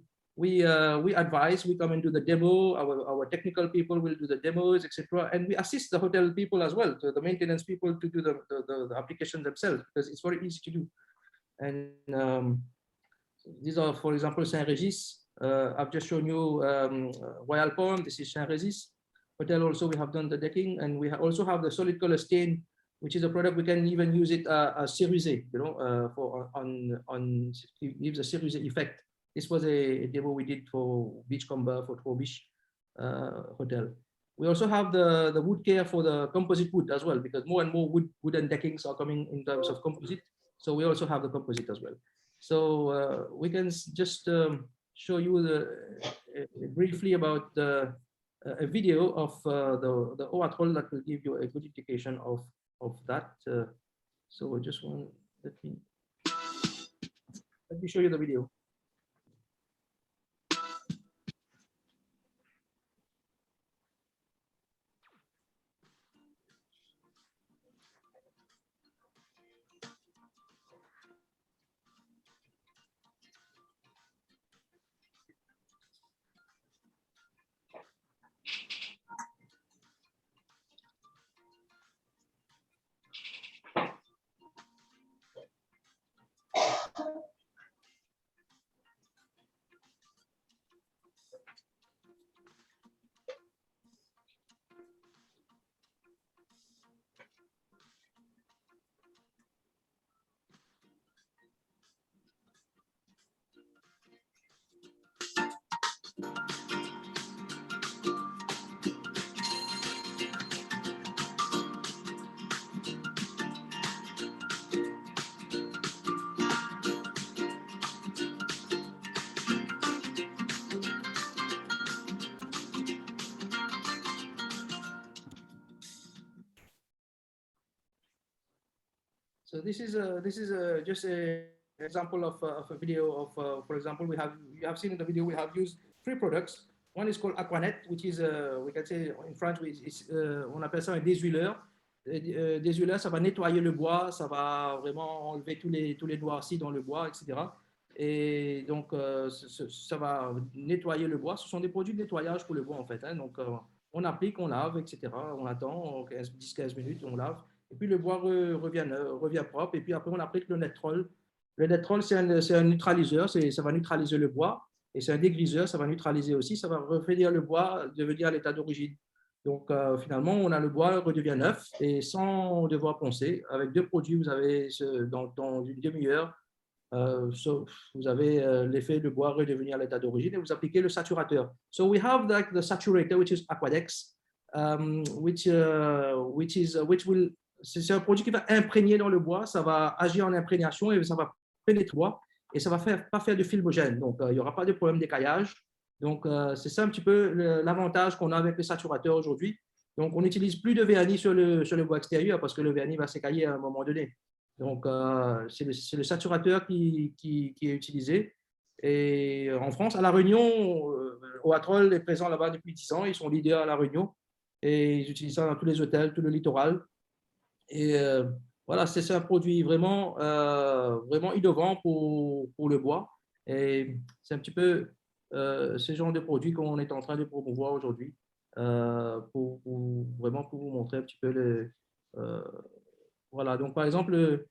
advise, we come into the demo, our technical people will do the demos, etc. And we assist the hotel people as well, so the maintenance people to do the application themselves, because it's very easy to do. And these are, for example, Saint-Régis. I've just shown you Royal Palm. This is Saint-Régis hotel. Also, we have done the decking, and we also have the solid color stain, which is a product we can even use it as cerusé, you know, for on it gives a cerusé effect. This was a demo we did for Beachcomber for Trobish Hotel. We also have the wood care for the composite wood as well, because more and more wooden deckings are coming in terms of composite. So we also have the composite as well. So we can just show you briefly about a video of the Oatrol that will give you a good indication of that. So just let me show you the video. So this is just an example of a video of, for example, you have seen in the video, we have used 3 products. One is called Aquanet, which is, we can say in French, on appelle ça un désuileur. Désuileur, ça va nettoyer le bois, ça va vraiment enlever tous les noircis dans le bois, etc. Et donc, ça va nettoyer le bois. Ce sont des produits de nettoyage pour le bois, en fait. Hein. Donc, on applique, on lave, etc. On attend 10-15 minutes, on lave. Et puis le bois revient propre. Et puis après, on applique le Nectrol Le dead roll, c'est un neutraliseur, ça va neutraliser le bois. Et c'est un dégriseur, ça va neutraliser aussi, ça va refaire le bois devenir à l'état d'origine. Donc, finalement, on a le bois redevient neuf et sans devoir poncer. Avec 2 produits, vous avez dans une demi-heure, vous avez l'effet de bois redevenir à l'état d'origine et vous appliquez le saturateur. So we have like the saturator, which is Aquadex, c'est un produit qui va imprégner dans le bois, ça va agir en imprégnation et ça va pénétrer le bois et ça ne va pas faire de filmogène. Donc, il n'y aura pas de problème d'écaillage. Donc, c'est ça un petit peu l'avantage qu'on a avec les saturateurs aujourd'hui. Donc, on n'utilise plus de vernis sur le bois extérieur parce que le vernis va s'écailler à un moment donné. Donc, c'est le saturateur qui est utilisé. Et en France, à La Réunion, Oatrol est présent là-bas depuis 10 ans. Ils sont leaders à La Réunion et ils utilisent ça dans tous les hôtels, tout le littoral. Et voilà, c'est un produit vraiment, vraiment innovant pour le bois. Et c'est un petit peu ce genre de produit qu'on est en train de promouvoir aujourd'hui pour vraiment pour vous montrer un petit peu voilà, donc par exemple,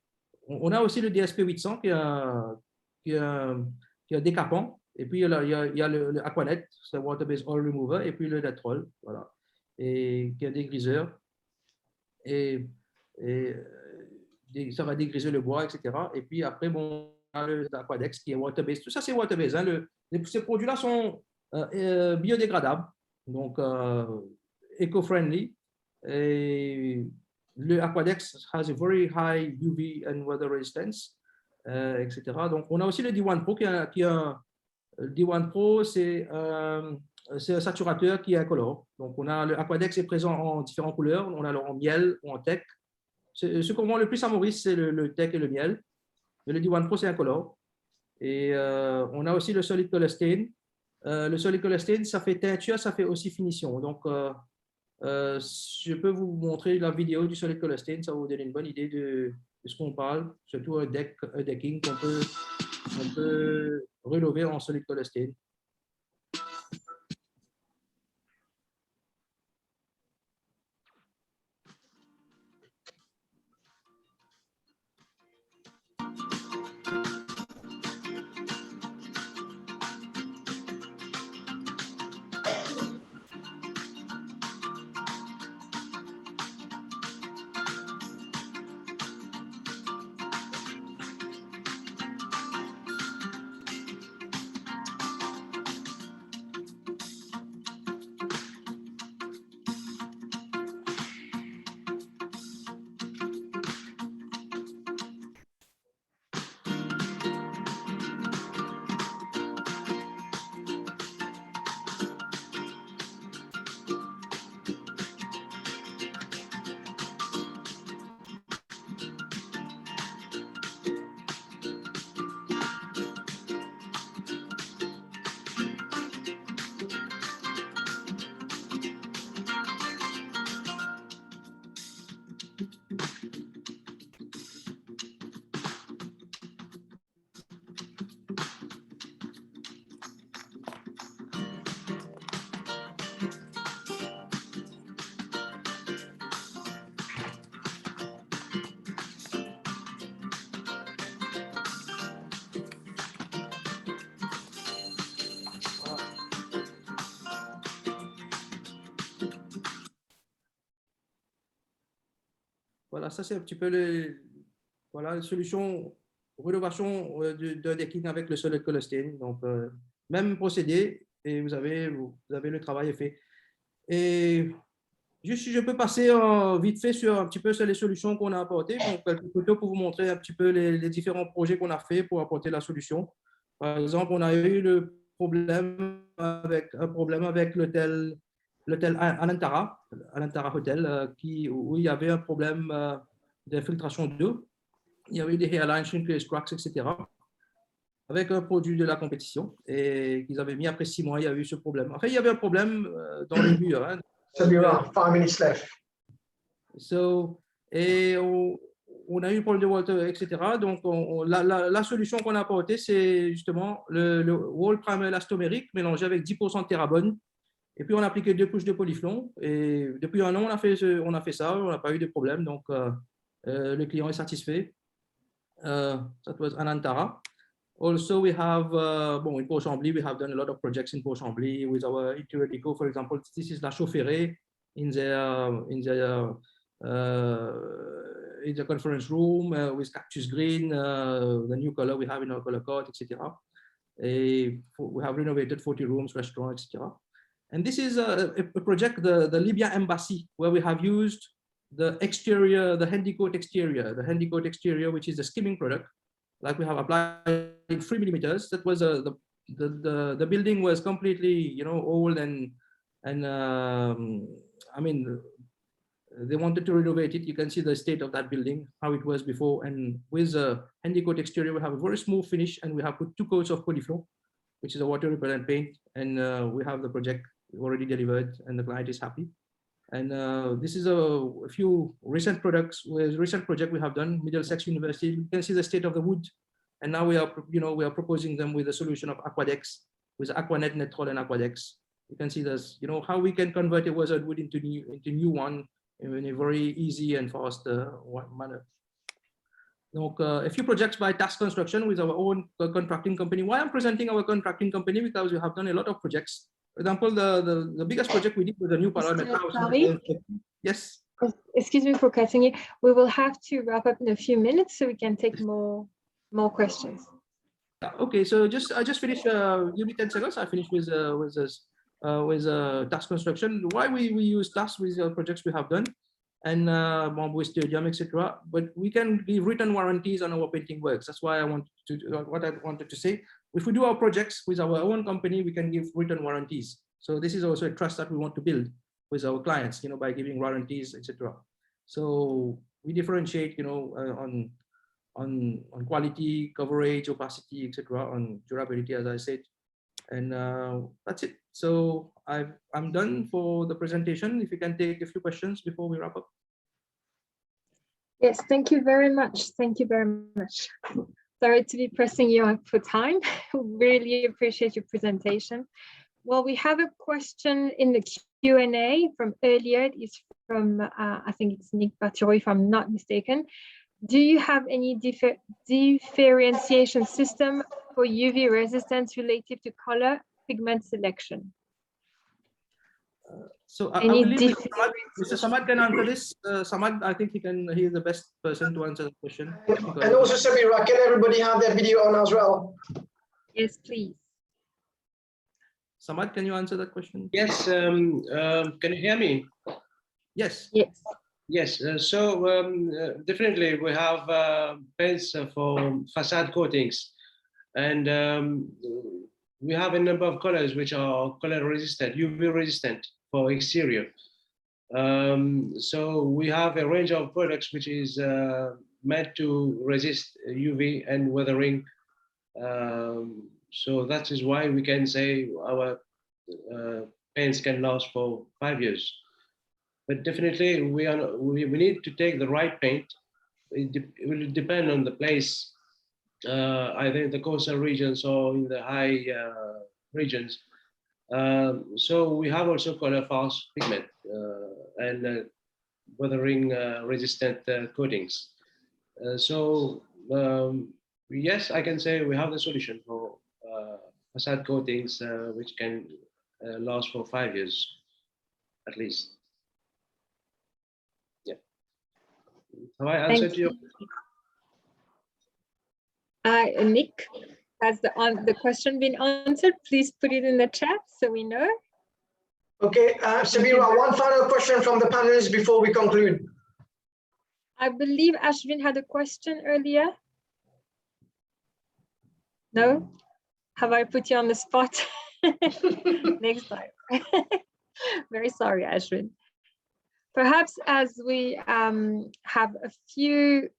on a aussi le DSP 800 qui est un décapant. Et puis il y a le Aquanet, c'est un Water-Based Oil Remover, et puis le Dead Roll, voilà, et qui est un dégriseur. Et ça va dégriser le bois, etc. Et puis après, bon, l'Aquadex qui est water-based. Tout ça, c'est water-based. Hein. Ces produits-là sont biodégradables, donc eco-friendly. Et le Aquadex has a very high UV and weather resistance, etc. Donc, on a aussi le D1 Pro le D1 Pro, c'est un saturateur qui est incolore. Donc, on a le Aquadex est présent en différentes couleurs. On a en miel ou en tech. Ce qu'on vend le plus à Maurice, c'est le tech et le miel. Mais le D1 Pro, c'est incolore. Et on a aussi le Solid Color Stain. Le Solid Color Stain, ça fait teinture, ça fait aussi finition. Donc, je peux vous montrer la vidéo du Solid Color Stain. Ça va vous donner une bonne idée de ce qu'on parle. Surtout un decking qu'on peut relever en Solid Color Stain. Voilà, ça c'est un petit peu la solution, rénovation d'un decking avec le Solid Color Stain. Donc, même procédé, et vous avez le travail est fait. Et juste si je peux passer vite fait sur un petit peu sur les solutions qu'on a apportées, donc quelques photos pour vous montrer un petit peu les différents projets qu'on a fait pour apporter la solution. Par exemple, on a eu un problème avec l'hôtel Anantara Hotel, où il y avait un problème d'infiltration d'eau. Il y avait des hairlines, shrinkage cracks, etc. Avec un produit de la compétition et qu'ils avaient mis après 6 mois, il y a eu ce problème. Enfin, il y avait un problème dans les murs. Hein. Sabeera, 5 minutes left. Et on a eu un problème de water, etc. Donc, la solution qu'on a apportée, c'est justement le wall primer élastomérique mélangé avec 10% de terrebonne. Et puis, on a appliqué 2 couches de polyflon. Et depuis 1 an, on a fait ça. On n'a pas eu de problème. Donc, le client est satisfait. That was Anantara. Also, we have, in Port-Chambly, we have done a lot of projects in Port-Chambly with our interior deco. For example, this is La Chaufferie in the conference room with cactus green, the new color we have in our color code, etc. We have renovated 40 rooms, restaurant, etc. And this is a project, the Libya Embassy, where we have used the exterior, the handicoat exterior, which is a skimming product, like we have applied in 3 millimeters. That was the building was completely, old and I mean, they wanted to renovate it. You can see the state of that building, how it was before. And with a handicoat exterior, we have a very smooth finish, and we have put 2 coats of Polyflow, which is a water repellent paint. And we have the project already delivered, and the client is happy. And this is a few recent project we have done. Middlesex University, you can see the state of the wood. And now we are proposing them with a solution of Aquadex, with Aquanet, Netrol, and Aquadex. You can see this, how we can convert a weathered wood into new one in a very easy and fast manner. Donc, a few projects by Task Construction with our own contracting company. Why I'm presenting our contracting company? Because we have done a lot of projects. For example, the biggest project we did was a new parliament house. Yes. Excuse me for cutting you. We will have to wrap up in a few minutes so we can take more questions. Okay, so I just finished. Give me 10 seconds. I finished with task construction. Why we use tasks with projects we have done, and with stadium, etc. But we can give written warranties on our painting works. That's why I wanted to say. If we do our projects with our own company, we can give written warranties. So this is also a trust that we want to build with our clients, by giving warranties, etc. So we differentiate, on quality, coverage, opacity, etc. On durability, as I said. And that's it. So I'm done for the presentation. If you can take a few questions before we wrap up. Yes, thank you very much. Thank you very much. Sorry to be pressing you up for time. Really appreciate your presentation. Well, we have a question in the Q&A from earlier. It's from, I think it's Nick Baturo, if I'm not mistaken. Do you have any differentiation system for UV resistance relative to color pigment selection? So I believe Mr. Samad can answer this. Samad, I think he is the best person to answer the question. And also Sabeera, can everybody have their video on as well? Yes, please. Samad, can you answer that question? Yes, can you hear me? Yes. Yes. Yes, definitely we have paints for facade coatings, and we have a number of colors which are color resistant, UV resistant for exterior. So we have a range of products which is meant to resist UV and weathering. So that is why we can say our paints can last for 5 years. But definitely we need to take the right paint. It will depend on the place, either in the coastal regions or in the high regions. So we have also color fast pigment and weathering resistant coatings. Yes, I can say we have the solution for facade coatings which can last for 5 years at least. Yeah. Have I answered you? Nick, has the question been answered? Please put it in the chat so we know. Okay, Sabeera, one final question from the panelists before we conclude. I believe Ashwin had a question earlier. No? Have I put you on the spot? Next time. Very sorry, Ashwin. Perhaps as we have two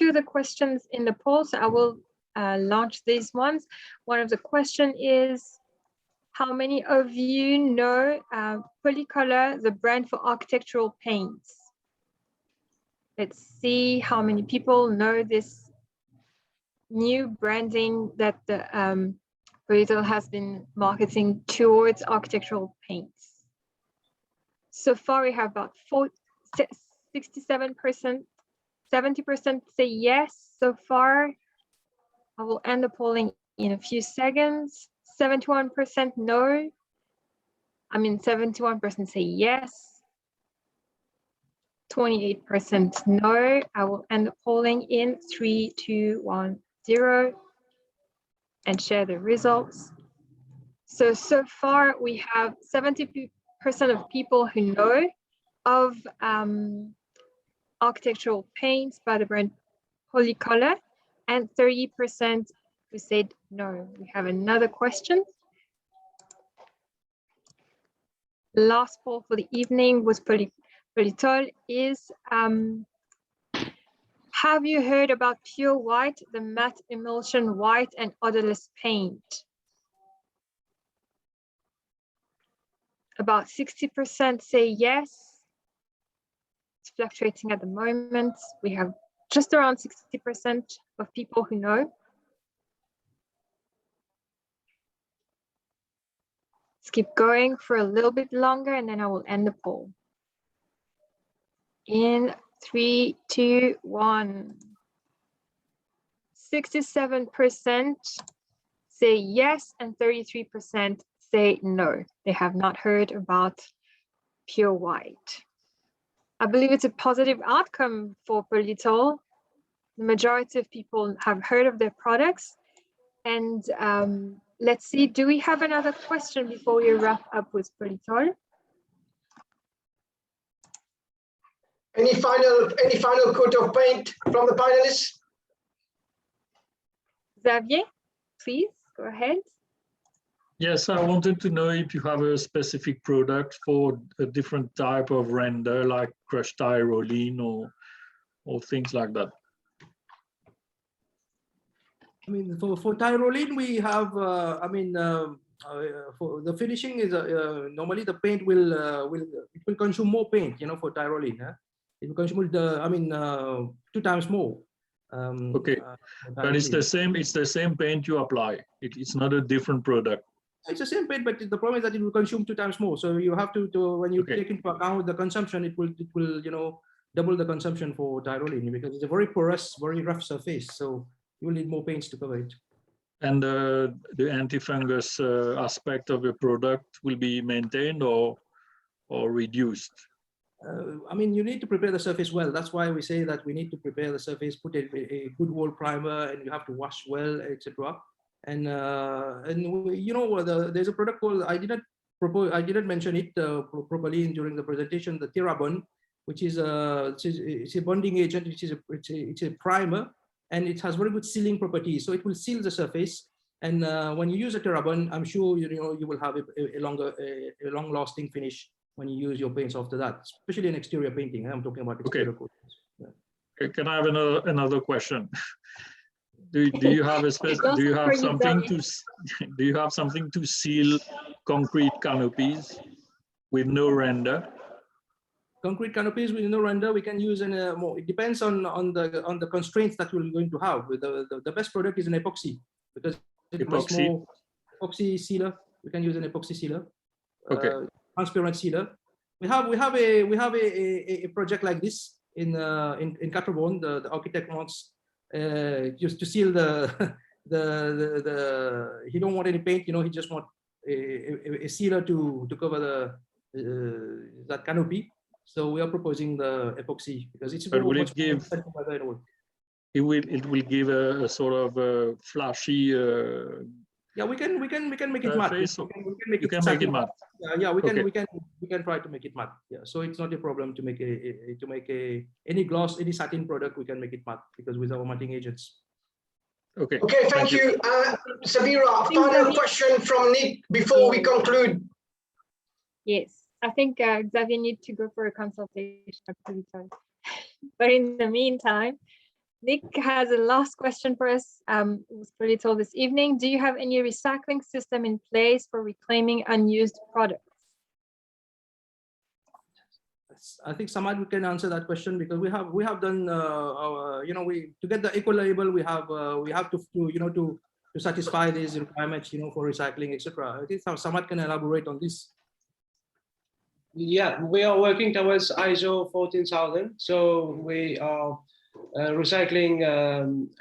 of the questions in the poll, so I will launch these ones. One of the question is, how many of you know Polycolor, the brand for architectural paints? Let's see how many people know this new branding that the Polytol has been marketing towards architectural paints. So far, we have about 67%, 70% say yes, so far. I will end the polling in a few seconds. 71% no. 71% say yes. 28% no. I will end the polling in 3, 2, 1, 0 and share the results. So far we have 70% of people who know of architectural paints by the brand Polycolor and 30% who said no. We have another question. Last poll for the evening was Polytol is, have you heard about Pure White, the matte emulsion white and odorless paint? About 60% say yes. It's fluctuating at the moment. We have just around 60% of people who know. Let's keep going for a little bit longer and then I will end the poll. In 3, 2, 1. 67% say yes and 33% say no. They have not heard about Pure White. I believe it's a positive outcome for Polytol. The majority of people have heard of their products. And let's see, do we have another question before we wrap up with Polytol? Any final coat of paint from the panelists? Xavier, please go ahead. Yes, I wanted to know if you have a specific product for a different type of render, like crushed tyroline or things like that. For tyroline, we have, for the finishing is normally the paint will consume more paint, for tyroline. Huh? It will consume 2 times more. Okay, but it's the same paint you apply. It's not a different product. It's the same paint, but the problem is that it will consume 2 times more. So you have to when you take into account the consumption, it will double the consumption for tyroline because it's a very porous, very rough surface. So you will need more paints to cover it. And the anti-fungus aspect of your product will be maintained or reduced? You need to prepare the surface well. That's why we say that we need to prepare the surface, put a good wall primer, and you have to wash well, etc. And there's a product called, I didn't mention it properly during the presentation, the Therabond, which is it's a bonding agent, which is it's a primer, and it has very good sealing properties. So it will seal the surface. And when you use a Therabond, I'm sure you will have a long-lasting finish when you use your paints after that, especially in exterior painting. I'm talking about exterior coatings. Yeah. Can I have another question? Do you have something to seal concrete canopies with no render? Concrete canopies with no render, we can use it depends on the constraints that we're going to have. The best product is an epoxy because it's more epoxy sealer. We can use an epoxy sealer. Okay. Transparent sealer. We have a project like this in Catrabon. The architect wants just to seal he don't want any paint. He just want a sealer to cover that canopy. So we are proposing the epoxy because it's. But will it give? It will give a sort of a flashy. Yeah, we can make it matte. We can make it matte. Yeah, we can try to make it matte. Yeah, so it's not a problem to make any gloss, any satin product. We can make it matte because with our matting agents. Okay. Okay, thank you. Sabeera, final question from Nick before we conclude. Yes, I think Xavier needs to go for a consultation. But in the meantime, Nick has a last question for us. Was pretty told this evening. Do you have any recycling system in place for reclaiming unused products? I think Samad can answer that question because we have done to get the eco label we have to satisfy these requirements for recycling, etc. I think Samad can elaborate on this. Yeah, we are working towards ISO 14000. So we are recycling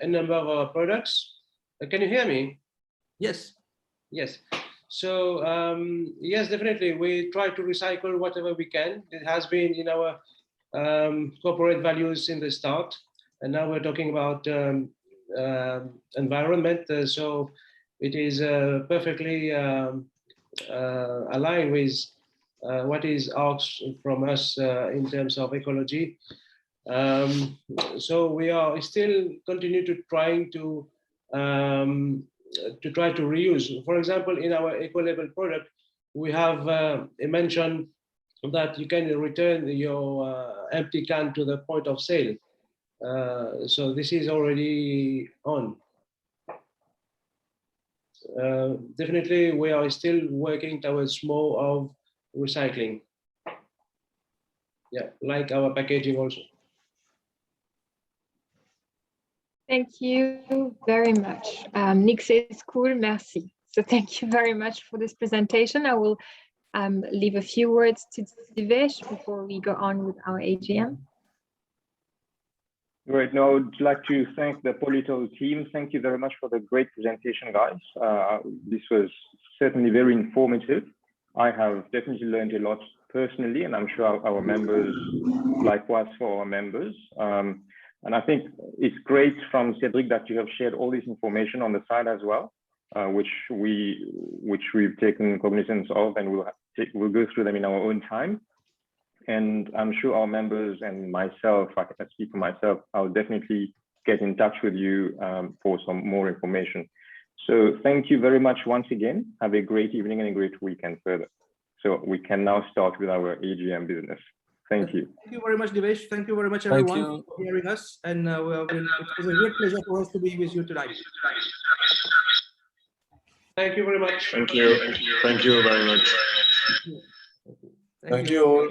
a number of our products. Can you hear me? Yes. Yes. So yes, definitely, we try to recycle whatever we can. It has been in our corporate values in the start, and now we're talking about environment. So it is perfectly aligned with what is asked from us in terms of ecology. So we are still continue to try to reuse. For example, in our eco-label product, we have mentioned that you can return your empty can to the point of sale. So this is already on. Definitely, we are still working towards more of recycling. Yeah, like our packaging also. Thank you very much. Nick says cool, merci. So thank you very much for this presentation. I will leave a few words to Divesh before we go on with our AGM. Great. Now, I'd like to thank the Polytol team. Thank you very much for the great presentation, guys. This was certainly very informative. I have definitely learned a lot personally, and I'm sure our members, likewise for our members. And I think it's great from Cedric that you have shared all this information on the side as well, which we've taken cognizance of, and we'll go through them in our own time. And I'm sure our members and myself, I can speak for myself, I'll definitely get in touch with you for some more information. So thank you very much once again. Have a great evening and a great weekend further. So we can now start with our AGM business. Thank you. Thank you very much, Divesh. Thank you very much, everyone, for hearing us. And it was a great pleasure for us to be with you tonight. Thank you very much. Thank you. Thank you very much. Thank you. Thank you all.